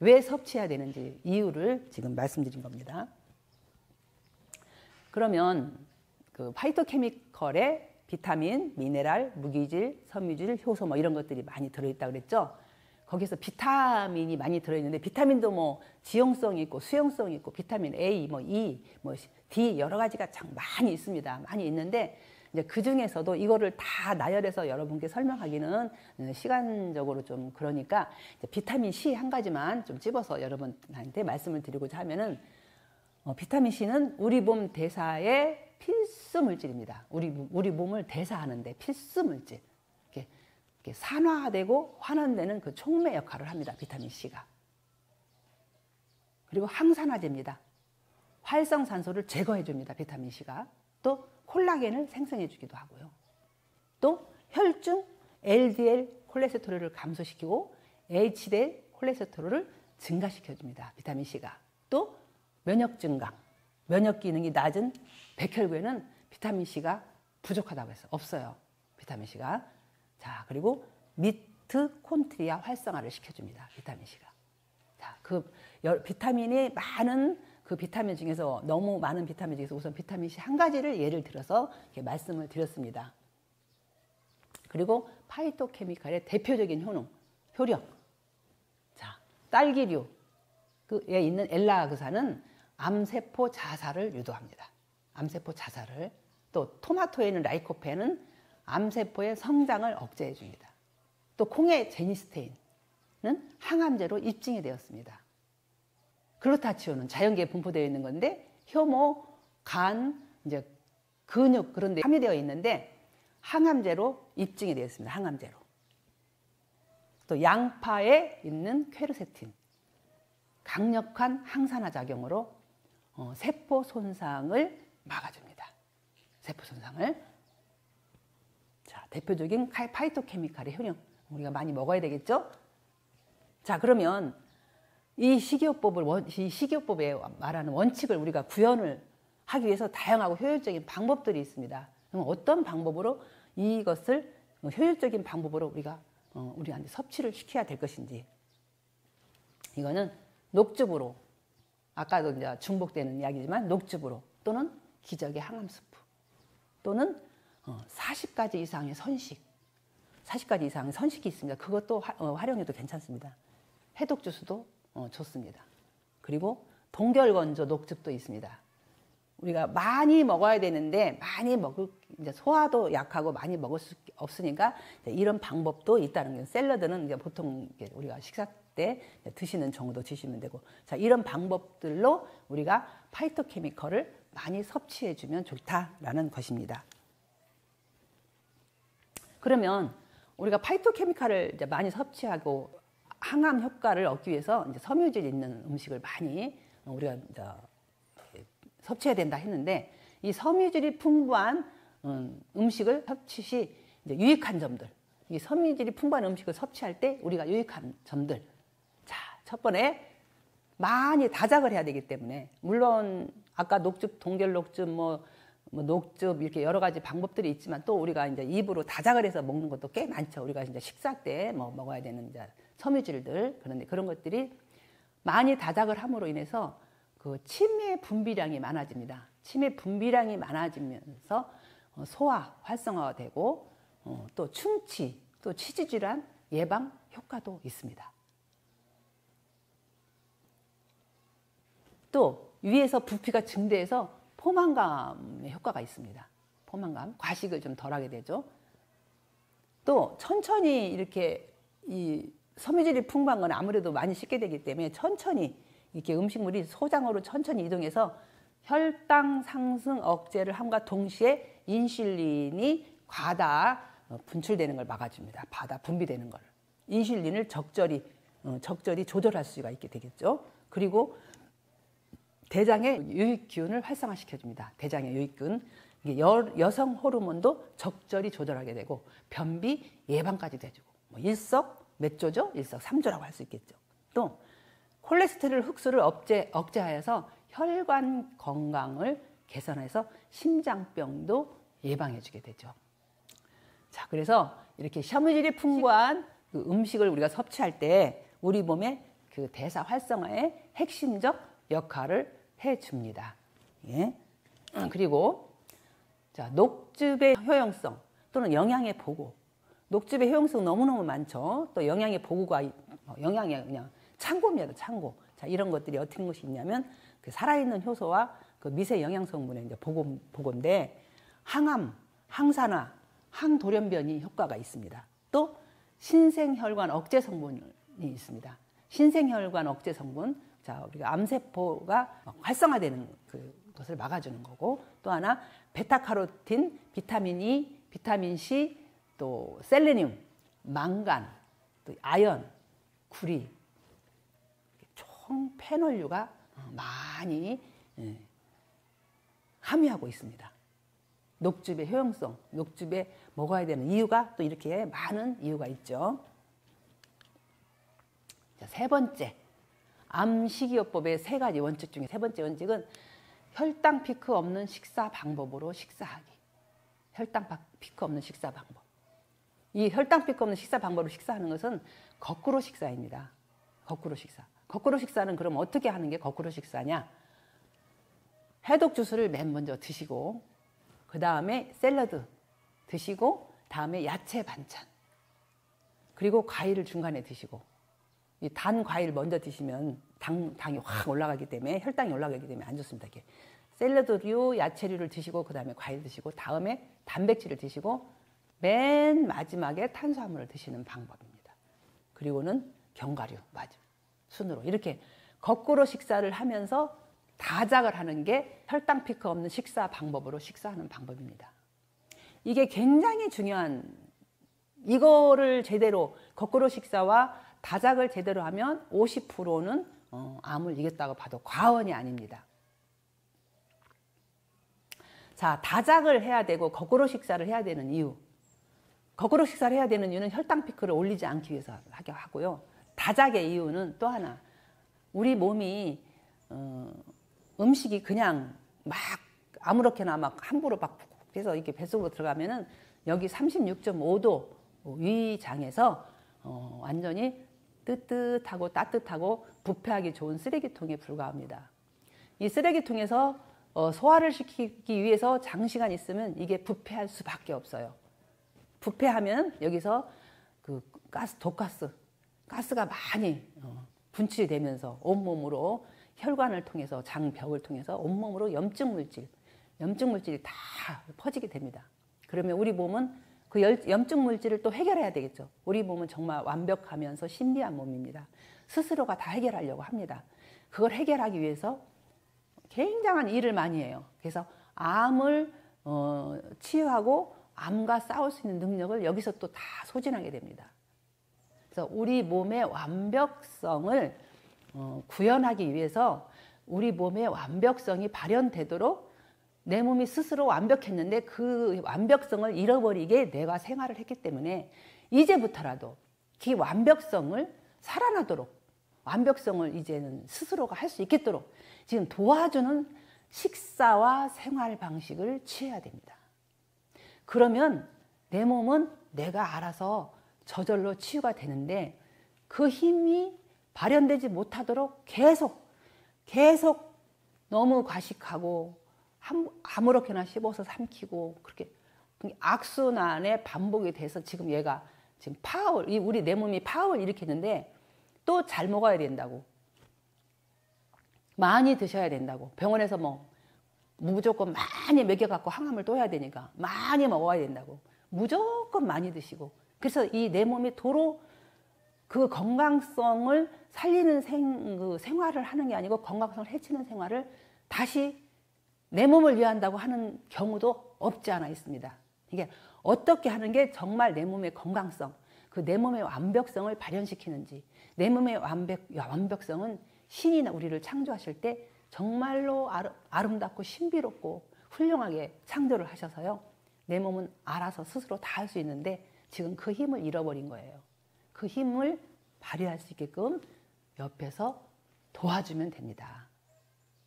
왜 섭취해야 되는지 이유를 지금 말씀드린 겁니다. 그러면 그 파이토케미컬에 비타민, 미네랄, 무기질, 섬유질, 효소 뭐 이런 것들이 많이 들어있다 그랬죠. 거기서 비타민이 많이 들어있는데 비타민도 뭐 지용성이 있고 수용성이 있고 비타민 A, 뭐 E, 뭐 D 여러 가지가 참 많이 있습니다. 많이 있는데 이제 그 중에서도 이거를 다 나열해서 여러분께 설명하기는 시간적으로 좀 그러니까 이제 비타민 C 한 가지만 좀 집어서 여러분한테 말씀을 드리고자 하면은 비타민 C는 우리 몸 대사의 필수 물질입니다. 우리 몸을 대사하는데 필수 물질. 이렇게 산화되고 환원되는 그 촉매 역할을 합니다. 비타민 C가. 그리고 항산화제입니다. 활성산소를 제거해 줍니다. 비타민 C가. 또 콜라겐을 생성해 주기도 하고요. 또 혈중 LDL 콜레스테롤을 감소시키고 HDL 콜레스테롤을 증가시켜 줍니다. 비타민 C가. 또 면역 증강, 면역 기능이 낮은 백혈구에는 비타민 C가 부족하다고 해서 없어요. 비타민 C가. 자, 그리고 미트콘트리아 활성화를 시켜줍니다. 비타민 C가. 자, 그 비타민이 많은 그 비타민 중에서 너무 많은 비타민 중에서 우선 비타민 C 한 가지를 예를 들어서 이렇게 말씀을 드렸습니다. 그리고 파이토케미칼의 대표적인 효력. 자, 딸기류에 있는 엘라그산은 암세포 자살을 유도합니다. 암세포 자살을. 또 토마토에 있는 라이코펜은 암세포의 성장을 억제해 줍니다. 또 콩의 제니스테인은 항암제로 입증이 되었습니다. 글루타치온은 자연계에 분포되어 있는 건데 혐오, 간, 이제 근육 그런 데 함유되어 있는데 항암제로 입증이 되었습니다. 항암제로. 또 양파에 있는 퀘르세틴, 강력한 항산화 작용으로 세포 손상을 막아줍니다. 세포 손상을. 자, 대표적인 파이토케미칼의 효능 우리가 많이 먹어야 되겠죠? 자, 그러면 이 식이요법에 말하는 원칙을 우리가 구현을 하기 위해서 다양하고 효율적인 방법들이 있습니다. 그럼 어떤 방법으로 이것을 효율적인 방법으로 우리한테 섭취를 시켜야 될 것인지, 이거는 녹즙으로 아까도 이제 중복되는 이야기지만 녹즙으로 또는 기적의 항암 스프 또는 40가지 이상의 선식 40가지 이상의 선식이 있습니다. 그것도 활용해도 괜찮습니다. 해독 주스도 좋습니다. 그리고 동결건조 녹즙도 있습니다. 우리가 많이 먹어야 되는데 많이 먹을 이제 소화도 약하고 많이 먹을 수 없으니까 이런 방법도 있다는 거예요. 샐러드는 이제 보통 우리가 식사 때 드시는 정도 드시면 되고, 자 이런 방법들로 우리가 파이토케미컬을 많이 섭취해주면 좋다라는 것입니다. 그러면 우리가 파이토케미컬을 이제 많이 섭취하고 항암 효과를 얻기 위해서 이제 섬유질 있는 음식을 많이 우리가 이제 섭취해야 된다 했는데, 이 섬유질이 풍부한 음식을 섭취 시 이제 유익한 점들, 이 섬유질이 풍부한 음식을 섭취할 때 우리가 유익한 점들. 자, 첫 번째 많이 다작을 해야 되기 때문에, 물론 아까 녹즙, 동결 녹즙, 뭐 녹즙 이렇게 여러 가지 방법들이 있지만 또 우리가 이제 입으로 다작을 해서 먹는 것도 꽤 많죠. 우리가 이제 식사 때 먹어야 되는 이제 섬유질들, 그런데 그런 것들이 많이 다작을 함으로 인해서 그 치매 분비량이 많아집니다. 치매 분비량이 많아지면서 소화 활성화가 되고 또 충치, 또 치주 질환 예방 효과도 있습니다. 또 위에서 부피가 증대해서 포만감의 효과가 있습니다. 포만감, 과식을 좀 덜하게 되죠. 또 천천히 이렇게 이 섬유질이 풍부한 건 아무래도 많이 씻게 되기 때문에 천천히 이렇게 음식물이 소장으로 천천히 이동해서 혈당 상승 억제를 함과 동시에 인슐린이 과다 분출되는 걸 막아줍니다. 과다 분비되는 걸. 인슐린을 적절히 조절할 수가 있게 되겠죠. 그리고 대장의 유익균을 활성화시켜줍니다. 대장의 유익균. 이게 여성 호르몬도 적절히 조절하게 되고 변비 예방까지도 해주고, 뭐 일석몇조죠? 일석삼조라고 할 수 있겠죠. 또 콜레스테롤 흡수를 억제하여서 혈관 건강을 개선해서 심장병도 예방해주게 되죠. 자, 그래서 이렇게 섬유질이 풍부한 그 음식을 우리가 섭취할 때 우리 몸의 그 대사 활성화에 핵심적 역할을 해줍니다. 예. 그리고 자, 녹즙의 효용성 또는 영양의 보고. 녹즙의 효용성 너무너무 많죠. 또 영양의 보고가 영양의 그냥 창고입니다. 창고. 자, 이런 것들이 어떤 것이 있냐면 그 살아있는 효소와 그 미세 영양 성분의 이제 보고인데, 항암, 항산화, 항돌연변이 효과가 있습니다. 또 신생혈관 억제 성분이 있습니다. 신생혈관 억제 성분, 자 우리가 암세포가 활성화되는 그것을 막아주는 거고, 또 하나 베타카로틴, 비타민 E, 비타민 C, 또 셀레늄, 망간, 또 아연, 구리, 총 페놀류가 많이 함유하고 있습니다. 녹즙의 효용성, 녹즙에 먹어야 되는 이유가 또 이렇게 많은 이유가 있죠. 자, 세 번째, 암식이요법의 세 가지 원칙 중에 세 번째 원칙은 혈당 피크 없는 식사 방법으로 식사하기. 혈당 피크 없는 식사 방법. 이 혈당 피크 없는 식사 방법으로 식사하는 것은 거꾸로 식사입니다. 거꾸로 식사. 거꾸로 식사는 그럼 어떻게 하는 게 거꾸로 식사냐? 해독 주스를 맨 먼저 드시고, 그 다음에 샐러드 드시고, 다음에 야채 반찬, 그리고 과일을 중간에 드시고, 이 단 과일 먼저 드시면 당이 확 올라가기 때문에, 혈당이 올라가기 때문에 안 좋습니다. 이렇게 샐러드류, 야채류를 드시고, 그 다음에 과일 드시고, 다음에 단백질을 드시고, 맨 마지막에 탄수화물을 드시는 방법입니다. 그리고는 견과류, 맞아, 순으로 이렇게 거꾸로 식사를 하면서 다작을 하는 게 혈당 피크 없는 식사 방법으로 식사하는 방법입니다. 이게 굉장히 중요한, 이거를 제대로 거꾸로 식사와 다작을 제대로 하면 50%는 암을 이겼다고 봐도 과언이 아닙니다. 자, 다작을 해야 되고 거꾸로 식사를 해야 되는 이유. 거꾸로 식사를 해야 되는 이유는 혈당 피크를 올리지 않기 위해서 하고요. 다작의 이유는 또 하나, 우리 몸이 음식이 그냥 막 아무렇게나 막 함부로 막 해서 이렇게 뱃속으로 들어가면은 여기 36.5도 위장에서 완전히 뜨뜻하고 따뜻하고 부패하기 좋은 쓰레기통에 불과합니다. 이 쓰레기통에서 소화를 시키기 위해서 장시간 있으면 이게 부패할 수밖에 없어요. 부패하면 여기서 그 가스가 많이 분출이 되면서 온몸으로 혈관을 통해서 장벽을 통해서 온몸으로 염증 물질이 다 퍼지게 됩니다. 그러면 우리 몸은 그 염증 물질을 또 해결해야 되겠죠. 우리 몸은 정말 완벽하면서 신비한 몸입니다. 스스로가 다 해결하려고 합니다. 그걸 해결하기 위해서 굉장한 일을 많이 해요. 그래서 암을 치유하고 암과 싸울 수 있는 능력을 여기서 또 다 소진하게 됩니다. 그래서 우리 몸의 완벽성을 구현하기 위해서 우리 몸의 완벽성이 발현되도록 내 몸이 스스로 완벽했는데 그 완벽성을 잃어버리게 내가 생활을 했기 때문에 이제부터라도 그 완벽성을 살아나도록 완벽성을 이제는 스스로가 할 수 있겠도록 지금 도와주는 식사와 생활 방식을 취해야 됩니다. 그러면 내 몸은 내가 알아서 저절로 치유가 되는데 그 힘이 발현되지 못하도록 계속 너무 과식하고 아무렇게나 씹어서 삼키고 그렇게 악순환의 반복이 돼서 지금 얘가 지금 우리 내 몸이 파업을 일으키는데 또 잘 먹어야 된다고, 많이 드셔야 된다고, 병원에서 뭐 무조건 많이 먹여갖고 항암을 또 해야 되니까 많이 먹어야 된다고 무조건 많이 드시고, 그래서 이 내 몸이 도로 그 건강성을 살리는 생활을 하는 게 아니고 건강성을 해치는 생활을 다시 내 몸을 위한다고 하는 경우도 없지 않아 있습니다. 이게 어떻게 하는 게 정말 내 몸의 건강성, 그 내 몸의 완벽성을 발현시키는지, 내 몸의 완벽성은 신이 우리를 창조하실 때 정말로 아름답고 신비롭고 훌륭하게 창조를 하셔서요. 내 몸은 알아서 스스로 다 할 수 있는데 지금 그 힘을 잃어버린 거예요. 그 힘을 발휘할 수 있게끔 옆에서 도와주면 됩니다.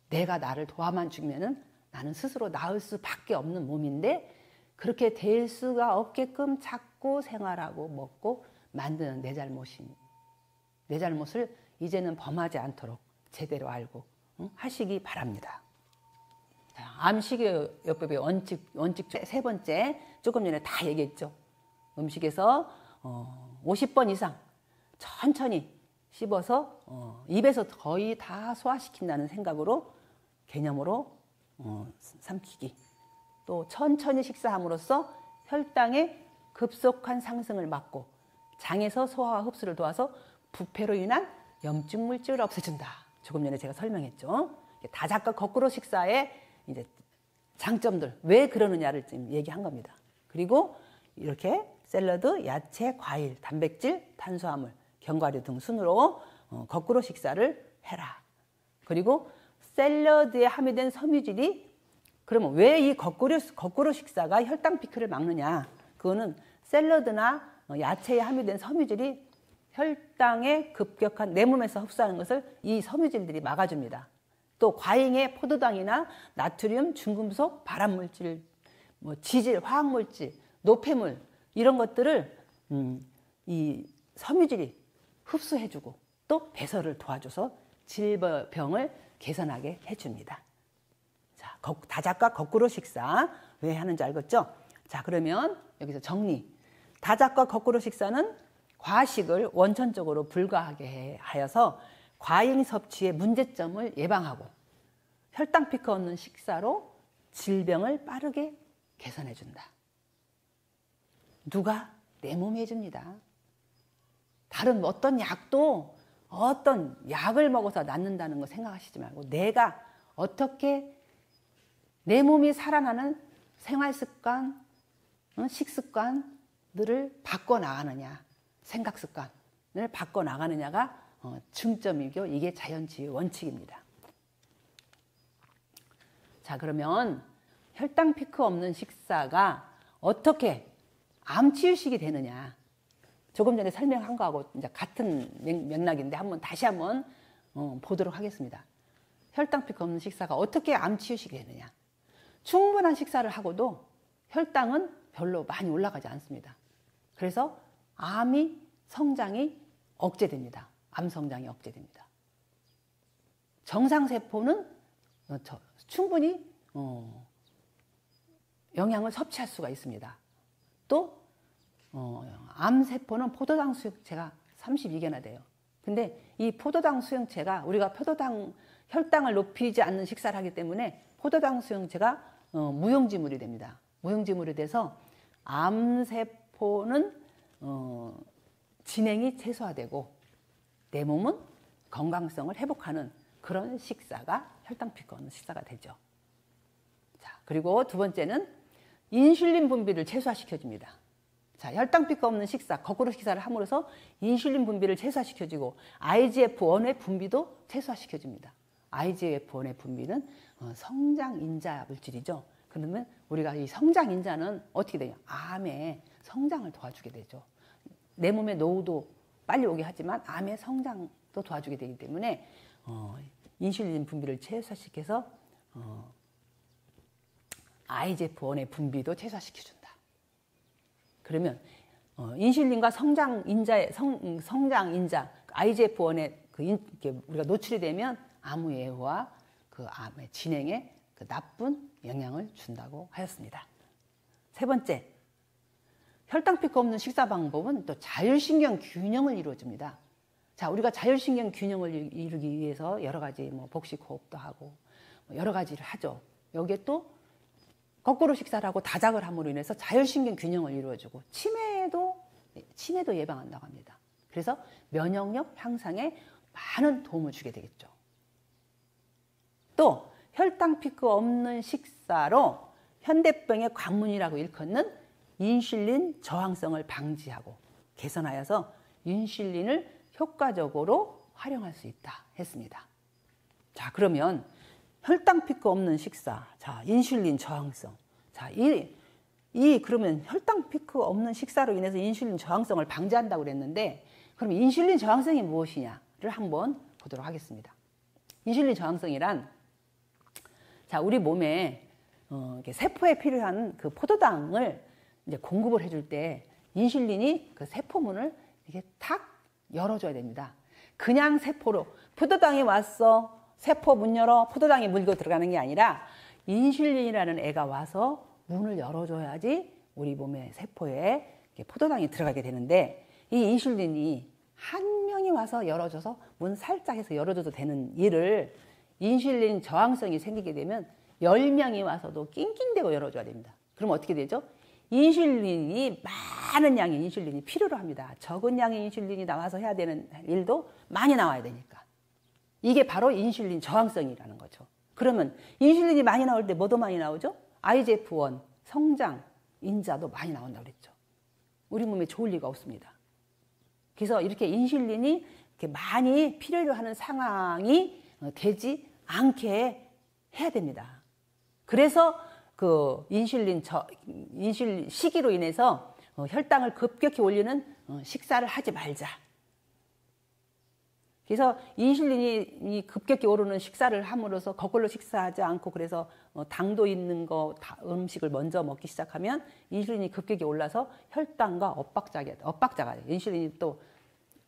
내가 나를 도와만 주면은 나는 스스로 나을 수밖에 없는 몸인데 그렇게 될 수가 없게끔 자꾸 생활하고 먹고 만드는 내 잘못을 이제는 범하지 않도록 제대로 알고 하시기 바랍니다. 암식이요법의 원칙 세 번째, 조금 전에 다 얘기했죠. 음식에서 50번 이상 천천히 씹어서 입에서 거의 다 소화시킨다는 생각으로, 개념으로 삼키기. 또 천천히 식사함으로써 혈당의 급속한 상승을 막고 장에서 소화와 흡수를 도와서 부패로 인한 염증 물질을 없애준다. 조금 전에 제가 설명했죠. 다작과 거꾸로 식사의 이제 장점들, 왜 그러느냐를 지금 얘기한 겁니다. 그리고 이렇게 샐러드, 야채, 과일, 단백질, 탄수화물, 견과류 등 순으로 거꾸로 식사를 해라. 그리고 샐러드에 함유된 섬유질이, 그러면 왜 이 거꾸로 식사가 혈당 피크를 막느냐? 그거는 샐러드나 야채에 함유된 섬유질이 혈당의 급격한 내 몸에서 흡수하는 것을 이 섬유질들이 막아줍니다. 또 과잉의 포도당이나 나트륨, 중금속, 발암물질, 지질, 화학물질, 노폐물 이런 것들을 이 섬유질이 흡수해주고 또 배설을 도와줘서 질병을 개선하게 해줍니다. 자, 다작과 거꾸로 식사 왜 하는지 알겠죠? 자, 그러면 여기서 정리. 다작과 거꾸로 식사는 과식을 원천적으로 불가하게 하여서 과잉 섭취의 문제점을 예방하고 혈당 피크 없는 식사로 질병을 빠르게 개선해준다. 누가? 내 몸이 해줍니다. 다른 어떤 약도 어떤 약을 먹어서 낫는다는 거 생각하시지 말고 내가 어떻게 내 몸이 살아나는 생활습관, 식습관들을 바꿔나가느냐, 생각습관을 바꿔나가느냐가 중점이고 이게 자연치유 원칙입니다. 자, 그러면 혈당 피크 없는 식사가 어떻게 암치유식이 되느냐. 조금 전에 설명한 거하고 이제 같은 맥락인데 다시 한번 보도록 하겠습니다. 혈당 피크 없는 식사가 어떻게 암치유식이 되느냐. 충분한 식사를 하고도 혈당은 별로 많이 올라가지 않습니다. 그래서 암 성장이 억제됩니다. 암 성장이 억제됩니다. 정상세포는 충분히 영양을 섭취할 수가 있습니다. 또 암세포는 포도당 수용체가 32개나 돼요. 근데 이 포도당 수용체가 우리가 혈당을 높이지 않는 식사를 하기 때문에 포도당 수용체가 무용지물이 됩니다. 무용지물이 돼서 암세포는 진행이 최소화되고 내 몸은 건강성을 회복하는 그런 식사가 혈당 피크 없는 식사가 되죠. 자, 그리고 두 번째는 인슐린 분비를 최소화시켜줍니다. 자, 혈당 피크 없는 식사, 거꾸로 식사를 함으로써 인슐린 분비를 최소화시켜주고 IGF-1의 분비도 최소화시켜줍니다. IGF-1의 분비는 성장인자 물질이죠. 그러면 우리가 이 성장인자는 어떻게 되냐? 암의 성장을 도와주게 되죠. 내 몸의 노후도 빨리 오게 하지만 암의 성장도 도와주게 되기 때문에 인슐린 분비를 최소화시켜서 IGF-1의 분비도 최소화시켜준다. 그러면 인슐린과 성장인자 IGF-1에 우리가 노출이 되면 암 예후와 그 암의 진행에 그 나쁜 영향을 준다고 하였습니다. 세 번째, 혈당 피크 없는 식사 방법은 또 자율신경 균형을 이루어줍니다. 자, 우리가 자율신경 균형을 이루기 위해서 여러 가지 복식 호흡도 하고 여러 가지를 하죠. 여기에 또 거꾸로 식사를 하고 다작을 함으로 인해서 자율신경 균형을 이루어주고 치매도 예방한다고 합니다. 그래서 면역력 향상에 많은 도움을 주게 되겠죠. 또 혈당 피크 없는 식사로 현대병의 관문이라고 일컫는 인슐린 저항성을 방지하고 개선하여서 인슐린을 효과적으로 활용할 수 있다 했습니다. 자, 그러면 혈당 피크 없는 식사, 자, 인슐린 저항성. 자, 그러면 혈당 피크 없는 식사로 인해서 인슐린 저항성을 방지한다고 그랬는데, 그럼 인슐린 저항성이 무엇이냐를 한번 보도록 하겠습니다. 인슐린 저항성이란, 자, 우리 몸에 세포에 필요한 그 포도당을 이제 공급을 해줄 때 인슐린이 그 세포문을 이렇게 탁 열어줘야 됩니다. 그냥 세포로 포도당이 왔어, 세포 문 열어, 포도당이 물고 들어가는 게 아니라 인슐린이라는 애가 와서 문을 열어줘야지 우리 몸의 세포에 포도당이 들어가게 되는데, 이 인슐린이 한 명이 와서 열어줘서 문 살짝 해서 열어줘도 되는 일을 인슐린 저항성이 생기게 되면 10명이 와서도 낑낑대고 열어줘야 됩니다. 그럼 어떻게 되죠? 인슐린이 많은 양의 인슐린이 필요로 합니다. 적은 양의 인슐린이 나와서 해야 되는 일도 많이 나와야 되니까. 이게 바로 인슐린 저항성이라는 거죠. 그러면 인슐린이 많이 나올 때 뭐도 많이 나오죠? IGF-1, 성장, 인자도 많이 나온다고 그랬죠. 우리 몸에 좋을 리가 없습니다. 그래서 이렇게 인슐린이 이렇게 많이 필요로 하는 상황이 되지 않게 해야 됩니다. 그래서 그 인슐린 시기로 인해서 혈당을 급격히 올리는 식사를 하지 말자. 그래서 인슐린이 급격히 오르는 식사를 함으로써 거꾸로 식사하지 않고, 그래서 당도 있는 음식을 먼저 먹기 시작하면 인슐린이 급격히 올라서 혈당과 엇박자가 인슐린이 또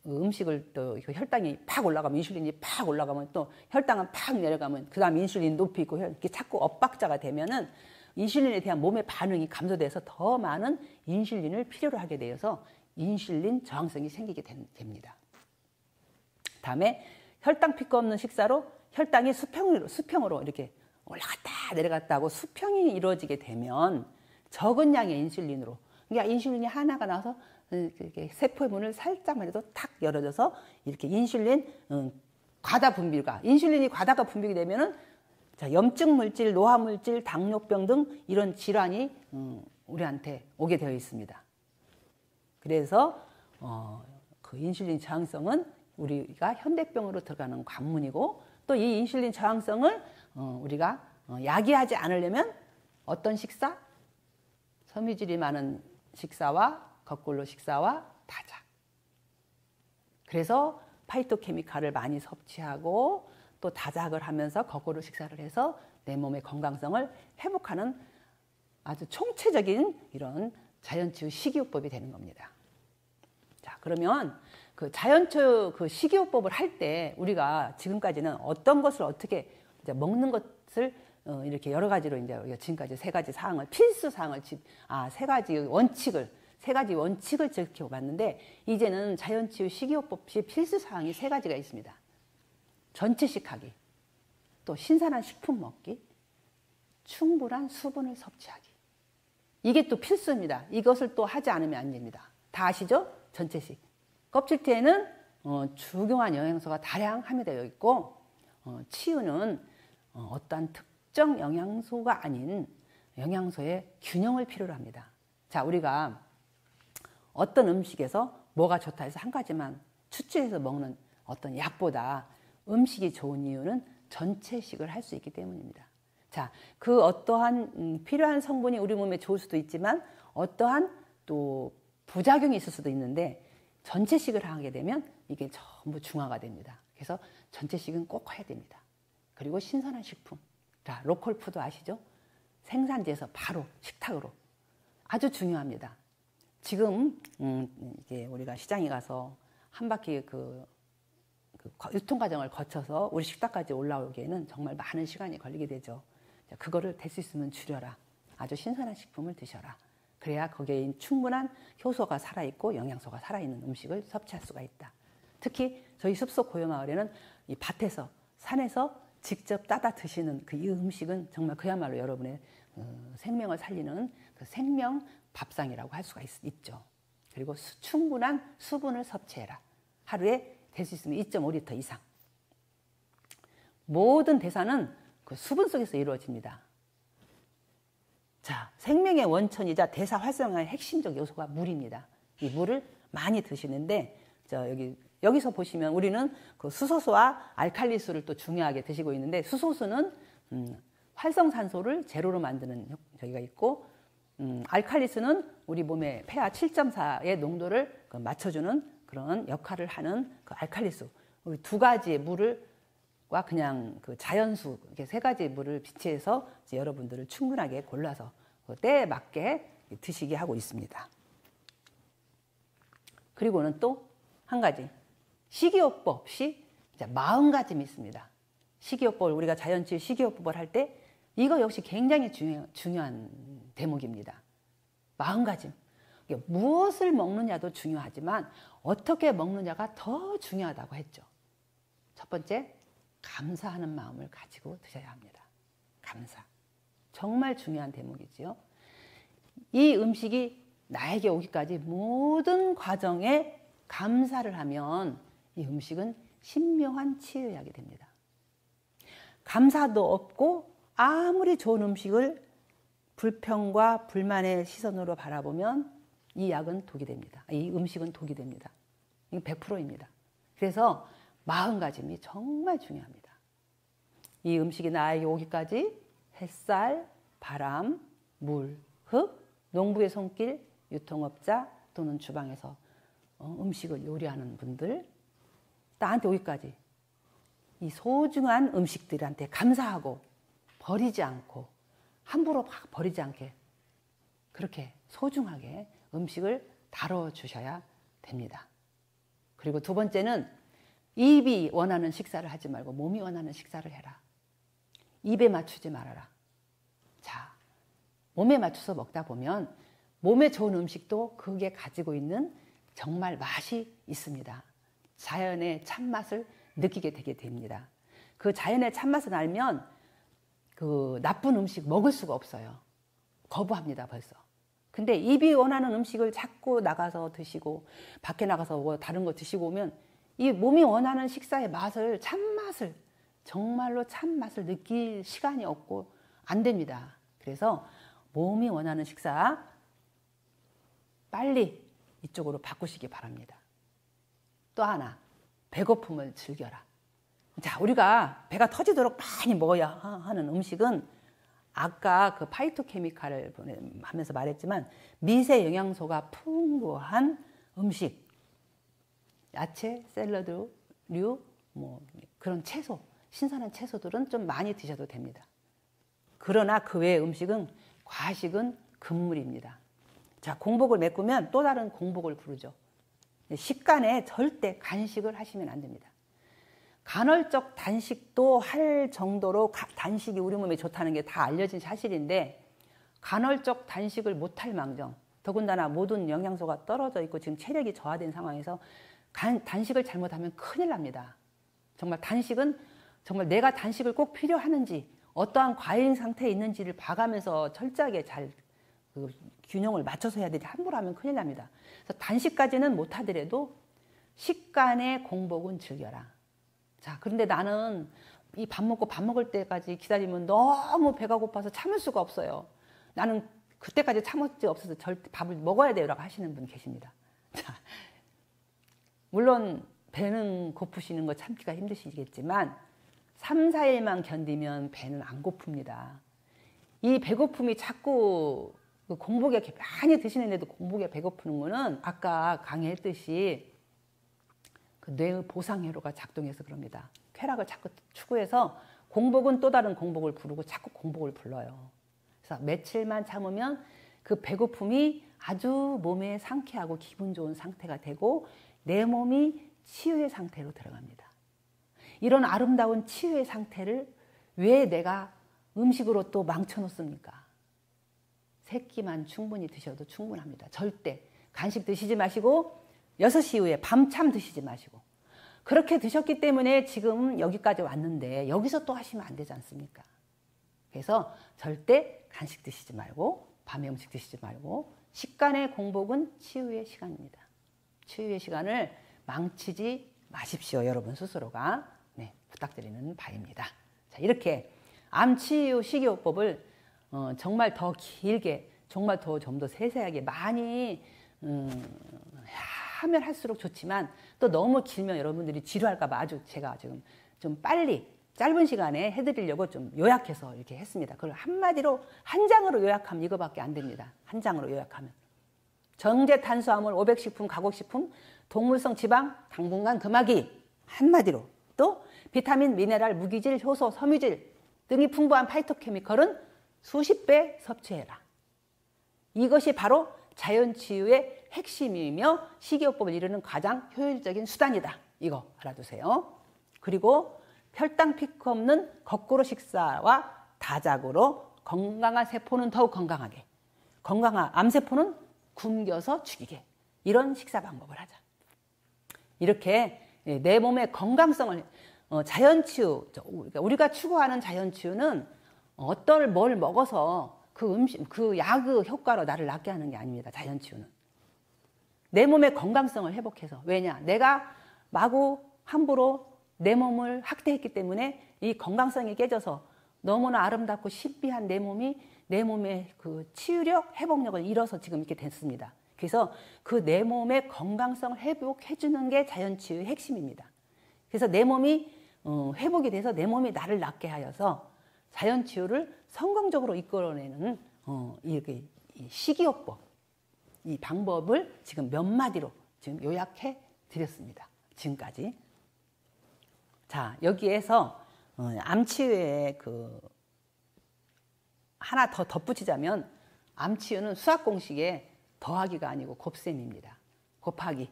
음식을 또 혈당이 팍 올라가면 인슐린이 팍 올라가면 또 혈당은 팍 내려가면 그 다음 인슐린 높이고 이렇게 자꾸 엇박자가 되면은 인슐린에 대한 몸의 반응이 감소돼서 더 많은 인슐린을 필요로 하게 되어서 인슐린 저항성이 생기게 됩니다. 다음에 혈당 피크 없는 식사로 혈당이 수평으로 이렇게 올라갔다 내려갔다 하고 수평이 이루어지게 되면 적은 양의 인슐린으로, 그러니까 인슐린이 하나가 나와서 이렇게 세포의 문을 살짝만 해도 탁 열어줘서 이렇게 인슐린이 과다 분비가 되면은, 자, 염증 물질, 노화 물질, 당뇨병 등 이런 질환이 우리한테 오게 되어 있습니다. 그래서 그 인슐린 저항성은 우리가 현대병으로 들어가는 관문이고, 또 이 인슐린 저항성을 우리가 야기하지 않으려면 어떤 식사? 섬유질이 많은 식사와 거꾸로 식사와 다작. 그래서 파이토케미칼을 많이 섭취하고 또 다작을 하면서 거꾸로 식사를 해서 내 몸의 건강성을 회복하는 아주 총체적인 이런 자연치유 식이요법이 되는 겁니다. 자, 그러면 그 자연치유 그 식이요법을 할 때 우리가 지금까지는 어떤 것을 어떻게 이제 먹는 것 것을 이렇게 여러 가지로 이제 우리가 지금까지 세 가지 사항을 필수 사항을 세 가지 원칙을 지켜봤는데 이제는 자연치유 식이요법 시 필수 사항이 세 가지가 있습니다. 전체식하기, 또 신선한 식품 먹기, 충분한 수분을 섭취하기. 이게 또 필수입니다. 이것을 또 하지 않으면 안 됩니다. 다 아시죠? 전체식. 껍질째에는 중요한 영양소가 다량 함유되어 있고 치유는 어떠한 특정 영양소가 아닌 영양소의 균형을 필요로 합니다. 자, 우리가 어떤 음식에서 뭐가 좋다 해서 한 가지만 추출해서 먹는 어떤 약보다 음식이 좋은 이유는 전체식을 할 수 있기 때문입니다. 자, 그 어떠한 필요한 성분이 우리 몸에 좋을 수도 있지만 어떠한 또 부작용이 있을 수도 있는데 전체식을 하게 되면 이게 전부 중화가 됩니다. 그래서 전체식은 꼭 해야 됩니다. 그리고 신선한 식품. 자, 로컬 푸드 아시죠? 생산지에서 바로 식탁으로. 아주 중요합니다. 지금 이제 우리가 시장에 가서 한 바퀴 그 유통 과정을 거쳐서 우리 식탁까지 올라오기에는 정말 많은 시간이 걸리게 되죠. 그거를 될 수 있으면 줄여라. 아주 신선한 식품을 드셔라. 그래야 거기에 충분한 효소가 살아있고 영양소가 살아있는 음식을 섭취할 수가 있다. 특히 저희 숲속 고요마을에는 이 밭에서 산에서 직접 따다 드시는 이 음식은 정말 그야말로 여러분의 생명을 살리는 그 생명 밥상이라고 할 수가 있죠. 그리고 충분한 수분을 섭취해라. 하루에 될 수 있으면 2.5리터 이상. 모든 대사는 그 수분 속에서 이루어집니다. 자, 생명의 원천이자 대사 활성화의 핵심적 요소가 물입니다. 이 물을 많이 드시는데 여기서 보시면 우리는 그 수소수와 알칼리수를 또 중요하게 드시고 있는데 수소수는 활성산소를 제로로 만드는 저기가 있고 알칼리수는 우리 몸의 pH 7.4의 농도를 맞춰주는 그런 역할을 하는 그 알칼리수. 우리 두 가지의 물과 그냥 그 자연수 이렇게 세 가지의 물을 비치해서 여러분들을 충분하게 골라서 때에 맞게 드시게 하고 있습니다. 그리고는 또 한 가지 식이요법 시 마음가짐이 있습니다. 식이요법을 우리가 자연치유 식이요법을 할 때 이거 역시 굉장히 중요한 대목입니다. 마음가짐. 무엇을 먹느냐도 중요하지만 어떻게 먹느냐가 더 중요하다고 했죠. 첫 번째, 감사하는 마음을 가지고 드셔야 합니다. 감사. 정말 중요한 대목이지요. 이 음식이 나에게 오기까지 모든 과정에 감사를 하면 이 음식은 신묘한 치유약이 됩니다. 감사도 없고 아무리 좋은 음식을 불평과 불만의 시선으로 바라보면 이 약은 독이 됩니다. 이 음식은 독이 됩니다. 이건 100%입니다. 그래서 마음가짐이 정말 중요합니다. 이 음식이 나에게 오기까지 햇살, 바람, 물, 흙, 농부의 손길, 유통업자 또는 주방에서 음식을 요리하는 분들, 나한테 오기까지 이 소중한 음식들한테 감사하고 버리지 않고 함부로 막 버리지 않게 그렇게 소중하게 음식을 다뤄주셔야 됩니다. 그리고 두 번째는 입이 원하는 식사를 하지 말고 몸이 원하는 식사를 해라. 입에 맞추지 말아라. 자, 몸에 맞춰서 먹다 보면 몸에 좋은 음식도 그게 가지고 있는 정말 맛이 있습니다. 자연의 참맛을 느끼게 되게 됩니다. 그 자연의 참맛을 알면 그 나쁜 음식 먹을 수가 없어요. 거부합니다, 벌써. 근데 입이 원하는 음식을 자꾸 나가서 드시고 밖에 나가서 뭐 다른 거 드시고 오면 이 몸이 원하는 식사의 맛을, 참맛을, 정말로 참맛을 느낄 시간이 없고 안 됩니다. 그래서 몸이 원하는 식사 빨리 이쪽으로 바꾸시기 바랍니다. 또 하나, 배고픔을 즐겨라. 자, 우리가 배가 터지도록 많이 먹어야 하는 음식은 아까 그 파이토케미칼을 하면서 말했지만 미세 영양소가 풍부한 음식, 야채, 샐러드류, 뭐 그런 채소, 신선한 채소들은 좀 많이 드셔도 됩니다. 그러나 그 외의 음식은 과식은 금물입니다. 자, 공복을 메꾸면 또 다른 공복을 부르죠. 식간에 절대 간식을 하시면 안 됩니다. 간헐적 단식도 할 정도로 단식이 우리 몸에 좋다는 게 다 알려진 사실인데 간헐적 단식을 못할 망정, 더군다나 모든 영양소가 떨어져 있고 지금 체력이 저하된 상황에서 단식을 잘못하면 큰일 납니다. 정말 단식은 정말 내가 단식을 꼭 필요하는지 어떠한 과잉 상태에 있는지를 봐가면서 철저하게 잘 균형을 맞춰서 해야 되지 함부로 하면 큰일 납니다. 그래서 단식까지는 못하더라도 식간의 공복은 즐겨라. 자, 그런데 나는 이 밥 먹을 때까지 기다리면 너무 배가 고파서 참을 수가 없어요. 나는 그때까지 참을 수 없어서 절대 밥을 먹어야 돼요라고 하시는 분 계십니다. 자, 물론 배는 고프시는 거 참기가 힘드시겠지만 3, 4일만 견디면 배는 안 고픕니다. 이 배고픔이 자꾸 공복에 많이 드시는데도 공복에 배고프는 거는 아까 강의했듯이 그 뇌의 보상회로가 작동해서 그럽니다. 쾌락을 자꾸 추구해서 공복은 또 다른 공복을 부르고 자꾸 공복을 불러요. 그래서 며칠만 참으면 그 배고픔이 아주 몸에 상쾌하고 기분 좋은 상태가 되고 내 몸이 치유의 상태로 들어갑니다. 이런 아름다운 치유의 상태를 왜 내가 음식으로 또 망쳐놓습니까? 세 끼만 충분히 드셔도 충분합니다. 절대 간식 드시지 마시고 6시 이후에 밤참 드시지 마시고 그렇게 드셨기 때문에 지금 여기까지 왔는데 여기서 또 하시면 안 되지 않습니까? 그래서 절대 간식 드시지 말고 밤에 음식 드시지 말고 식간의 공복은 치유의 시간입니다. 치유의 시간을 망치지 마십시오. 여러분 스스로가 부탁드리는 바입니다. 자, 이렇게 암치유 식이요법을 정말 더 길게 정말 더 좀 더 세세하게 많이 하면 할수록 좋지만 또 너무 길면 여러분들이 지루할까 봐 아주 제가 지금 좀 빨리 짧은 시간에 해드리려고 좀 요약해서 이렇게 했습니다. 그걸 한마디로 한 장으로 요약하면 이거밖에 안 됩니다. 한 장으로 요약하면 정제 탄수화물, 500식품, 가공식품, 동물성 지방, 당분간 금하기 한마디로 또 비타민, 미네랄, 무기질, 효소, 섬유질 등이 풍부한 파이토케미컬은 수십 배 섭취해라. 이것이 바로 자연치유의 핵심이며 식이요법을 이루는 가장 효율적인 수단이다. 이거 알아두세요. 그리고 혈당 피크 없는 거꾸로 식사와 다작으로 건강한 세포는 더욱 건강하게, 건강한 암세포는 굶겨서 죽이게 이런 식사 방법을 하자. 이렇게 내 몸의 건강성을 자연치유, 우리가 추구하는 자연치유는 어떤 뭘 먹어서 그 음식, 그 약의 효과로 나를 낫게 하는 게 아닙니다. 자연치유는 내 몸의 건강성을 회복해서. 왜냐? 내가 마구 함부로 내 몸을 학대했기 때문에 이 건강성이 깨져서 너무나 아름답고 신비한 내 몸이 내 몸의 그 치유력, 회복력을 잃어서 지금 이렇게 됐습니다. 그래서 그 내 몸의 건강성을 회복해주는 게 자연치유의 핵심입니다. 그래서 내 몸이 회복이 돼서 내 몸이 나를 낫게 하여서 자연치유를 성공적으로 이끌어내는 이 식이요법, 이 방법을 지금 몇 마디로 지금 요약해 드렸습니다. 지금까지. 자, 여기에서 암치유에 하나 더 덧붙이자면 암치유는 수학 공식에 더하기가 아니고 곱셈입니다. 곱하기.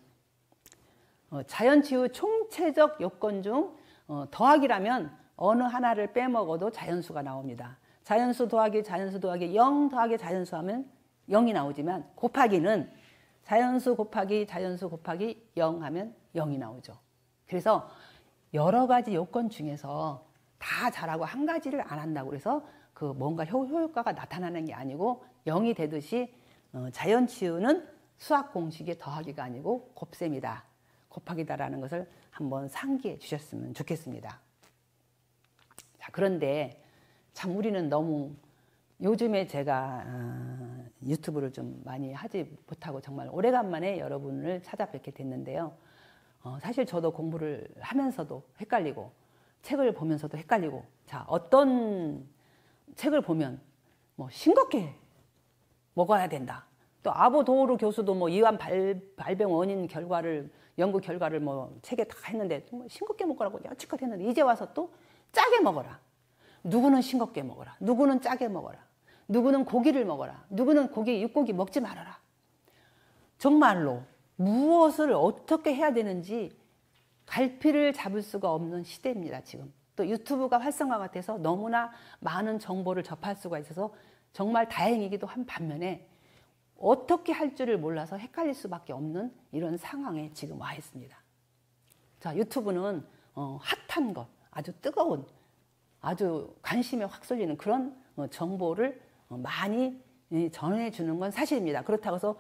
자연치유 총체적 요건 중 더하기라면 어느 하나를 빼먹어도 자연수가 나옵니다. 자연수 더하기 0 더하기 자연수 하면 0이 나오지만 곱하기는 자연수 곱하기 0 하면 0이 나오죠. 그래서 여러 가지 요건 중에서 다 잘하고 한 가지를 안 한다고 해서 그 뭔가 효과가 나타나는 게 아니고 0이 되듯이 자연치유는 수학 공식의 더하기가 아니고 곱셈이다. 곱하기다라는 것을 한번 상기해 주셨으면 좋겠습니다. 자, 그런데 참 우리는 너무 요즘에 제가 유튜브를 좀 많이 하지 못하고 정말 오래간만에 여러분을 찾아뵙게 됐는데요. 사실 저도 공부를 하면서도 헷갈리고 책을 보면서도 헷갈리고, 자, 어떤 책을 보면 뭐 싱겁게 먹어야 된다. 또 아보도우르 교수도 뭐 이완 발병 원인 결과를 연구 결과를 뭐 책에 다 했는데 정말 싱겁게 먹으라고 여지껏 했는데 이제 와서 또 짜게 먹어라. 누구는 싱겁게 먹어라. 누구는 짜게 먹어라. 누구는 고기를 먹어라. 누구는 육고기 먹지 말아라. 정말로 무엇을 어떻게 해야 되는지 갈피를 잡을 수가 없는 시대입니다, 지금. 또 유튜브가 활성화가 돼서 너무나 많은 정보를 접할 수가 있어서 정말 다행이기도 한 반면에 어떻게 할 줄을 몰라서 헷갈릴 수밖에 없는 이런 상황에 지금 와 있습니다. 자, 유튜브는 핫한 것, 아주 뜨거운, 아주 관심에 확 쏠리는 그런 정보를 많이 전해주는 건 사실입니다. 그렇다고 해서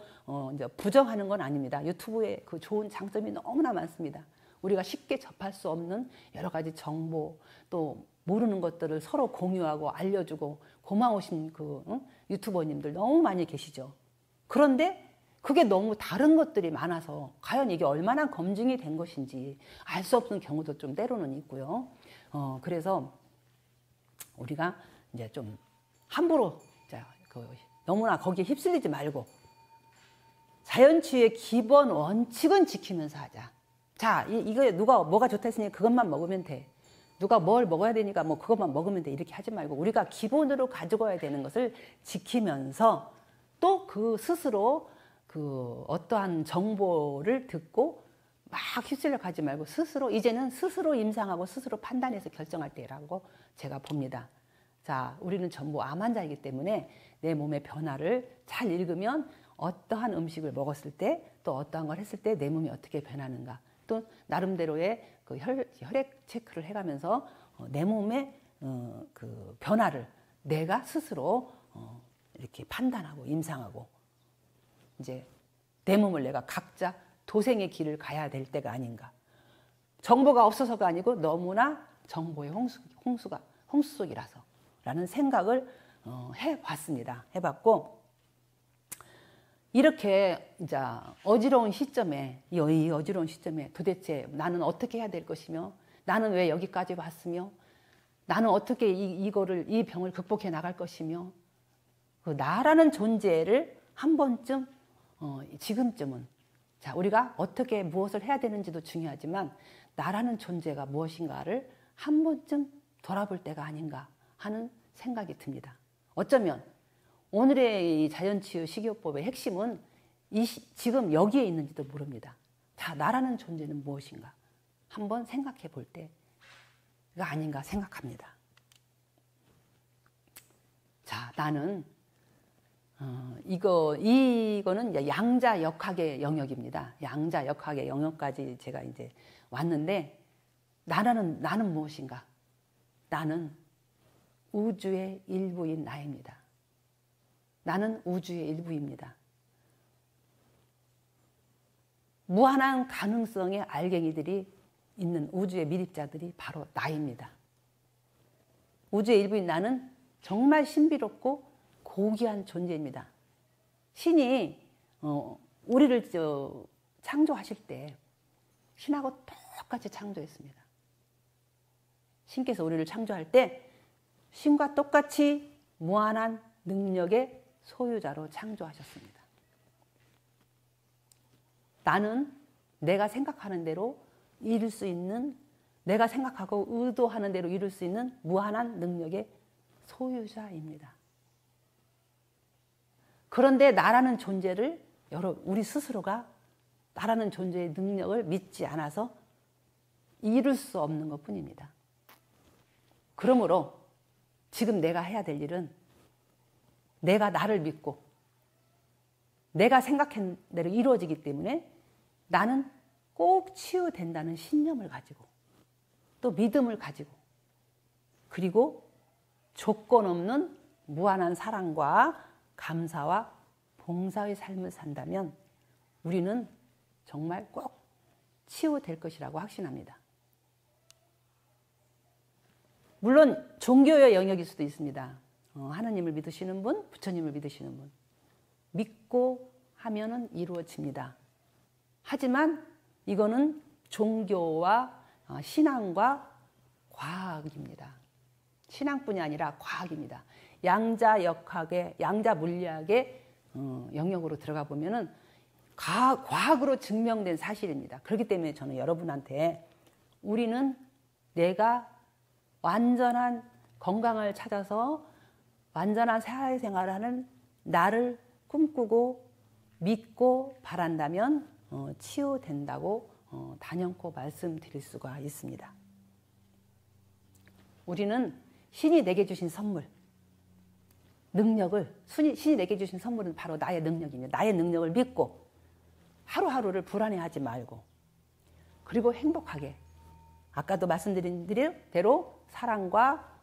이제 부정하는 건 아닙니다. 유튜브의 그 좋은 장점이 너무나 많습니다. 우리가 쉽게 접할 수 없는 여러 가지 정보, 또 모르는 것들을 서로 공유하고 알려주고 고마우신 그 유튜버님들 너무 많이 계시죠. 그런데 그게 너무 다른 것들이 많아서 과연 이게 얼마나 검증이 된 것인지 알 수 없는 경우도 좀 때로는 있고요. 그래서 우리가 이제 좀 함부로 너무나 거기에 휩쓸리지 말고 자연치유의 기본 원칙은 지키면서 하자. 자, 이거 누가 뭐가 좋다 했으니 그것만 먹으면 돼. 누가 뭘 먹어야 되니까 뭐 그것만 먹으면 돼. 이렇게 하지 말고 우리가 기본으로 가져가야 되는 것을 지키면서 또 그 스스로 그 어떠한 정보를 듣고 막 휩쓸려 가지 말고 이제는 스스로 임상하고 스스로 판단해서 결정할 때라고 제가 봅니다. 자, 우리는 전부 암 환자이기 때문에 내 몸의 변화를 잘 읽으면 어떠한 음식을 먹었을 때 또 어떠한 걸 했을 때 내 몸이 어떻게 변하는가 또 나름대로의 그 혈액 체크를 해가면서 내 몸의 그 변화를 내가 스스로 이렇게 판단하고 임상하고 이제 내 몸을 내가 각자 도생의 길을 가야 될 때가 아닌가. 정보가 없어서가 아니고 너무나 정보의 홍수 속이라서 라는 생각을 해봤고 이렇게 이제 어지러운 시점에 이 어지러운 시점에 도대체 나는 어떻게 해야 될 것이며 나는 왜 여기까지 왔으며 나는 어떻게 이 병을 극복해 나갈 것이며 그 나라는 존재를 한 번쯤 지금쯤은 자 우리가 어떻게 무엇을 해야 되는지도 중요하지만 나라는 존재가 무엇인가를 한 번쯤 돌아볼 때가 아닌가 하는 생각이 듭니다. 어쩌면 오늘의 이 자연치유 식이요법의 핵심은 지금 여기에 있는지도 모릅니다. 자, 나라는 존재는 무엇인가 한번 생각해 볼 때가 아닌가 생각합니다. 자, 나는 이거는 이제 양자역학의 영역입니다. 양자역학의 영역까지 제가 이제 왔는데 나는 무엇인가? 나는 우주의 일부인 나입니다. 나는 우주의 일부입니다. 무한한 가능성의 알갱이들이 있는 우주의 미립자들이 바로 나입니다. 우주의 일부인 나는 정말 신비롭고 고귀한 존재입니다. 신이 우리를 창조하실 때 신하고 똑같이 창조했습니다. 신께서 우리를 창조할 때 신과 똑같이 무한한 능력의 소유자로 창조하셨습니다. 나는 내가 생각하는 대로 이룰 수 있는 내가 생각하고 의도하는 대로 이룰 수 있는 무한한 능력의 소유자입니다. 그런데 나라는 존재를 우리 스스로가 나라는 존재의 능력을 믿지 않아서 이룰 수 없는 것뿐입니다. 그러므로 지금 내가 해야 될 일은 내가 나를 믿고 내가 생각한 대로 이루어지기 때문에 나는 꼭 치유된다는 신념을 가지고 또 믿음을 가지고 그리고 조건 없는 무한한 사랑과 감사와 봉사의 삶을 산다면 우리는 정말 꼭 치유될 것이라고 확신합니다. 물론 종교의 영역일 수도 있습니다. 하나님을 믿으시는 분, 부처님을 믿으시는 분. 믿고 하면은 이루어집니다. 하지만 이거는 종교와 신앙과 과학입니다. 신앙뿐이 아니라 과학입니다. 양자역학의, 양자물리학의 영역으로 들어가 보면은 과학으로 증명된 사실입니다. 그렇기 때문에 저는 여러분한테 우리는 내가 완전한 건강을 찾아서 완전한 사회생활을 하는 나를 꿈꾸고 믿고 바란다면 치유된다고 단연코 말씀드릴 수가 있습니다. 우리는 신이 내게 주신 선물, 능력을, 신이 내게 주신 선물은 바로 나의 능력입니다. 나의 능력을 믿고 하루하루를 불안해하지 말고, 그리고 행복하게, 아까도 말씀드린 대로 사랑과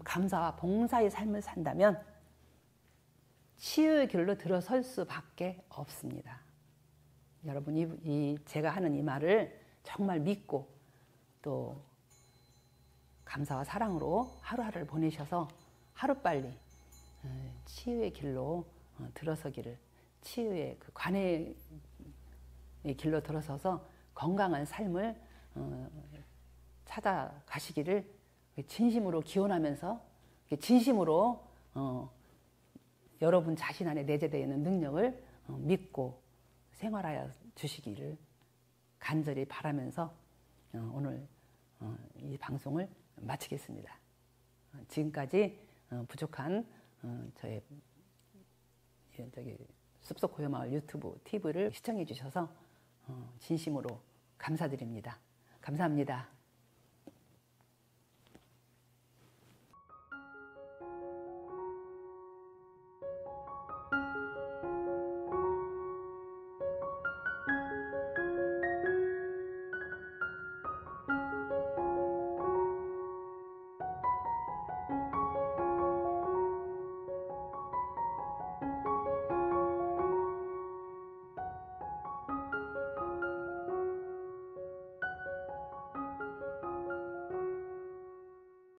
감사와 봉사의 삶을 산다면 치유의 길로 들어설 수밖에 없습니다. 여러분, 제가 하는 이 말을 정말 믿고 또 감사와 사랑으로 하루하루를 보내셔서 하루빨리 치유의 길로 들어서기를, 치유의 그 관해의 길로 들어서서 건강한 삶을 찾아가시기를 진심으로 기원하면서, 진심으로 여러분 자신 안에 내재되어 있는 능력을 믿고 생활하여 주시기를 간절히 바라면서 오늘 이 방송을 마치겠습니다. 지금까지 부족한 저의 숲속 고요마을 유튜브 TV를 시청해 주셔서 진심으로 감사드립니다. 감사합니다.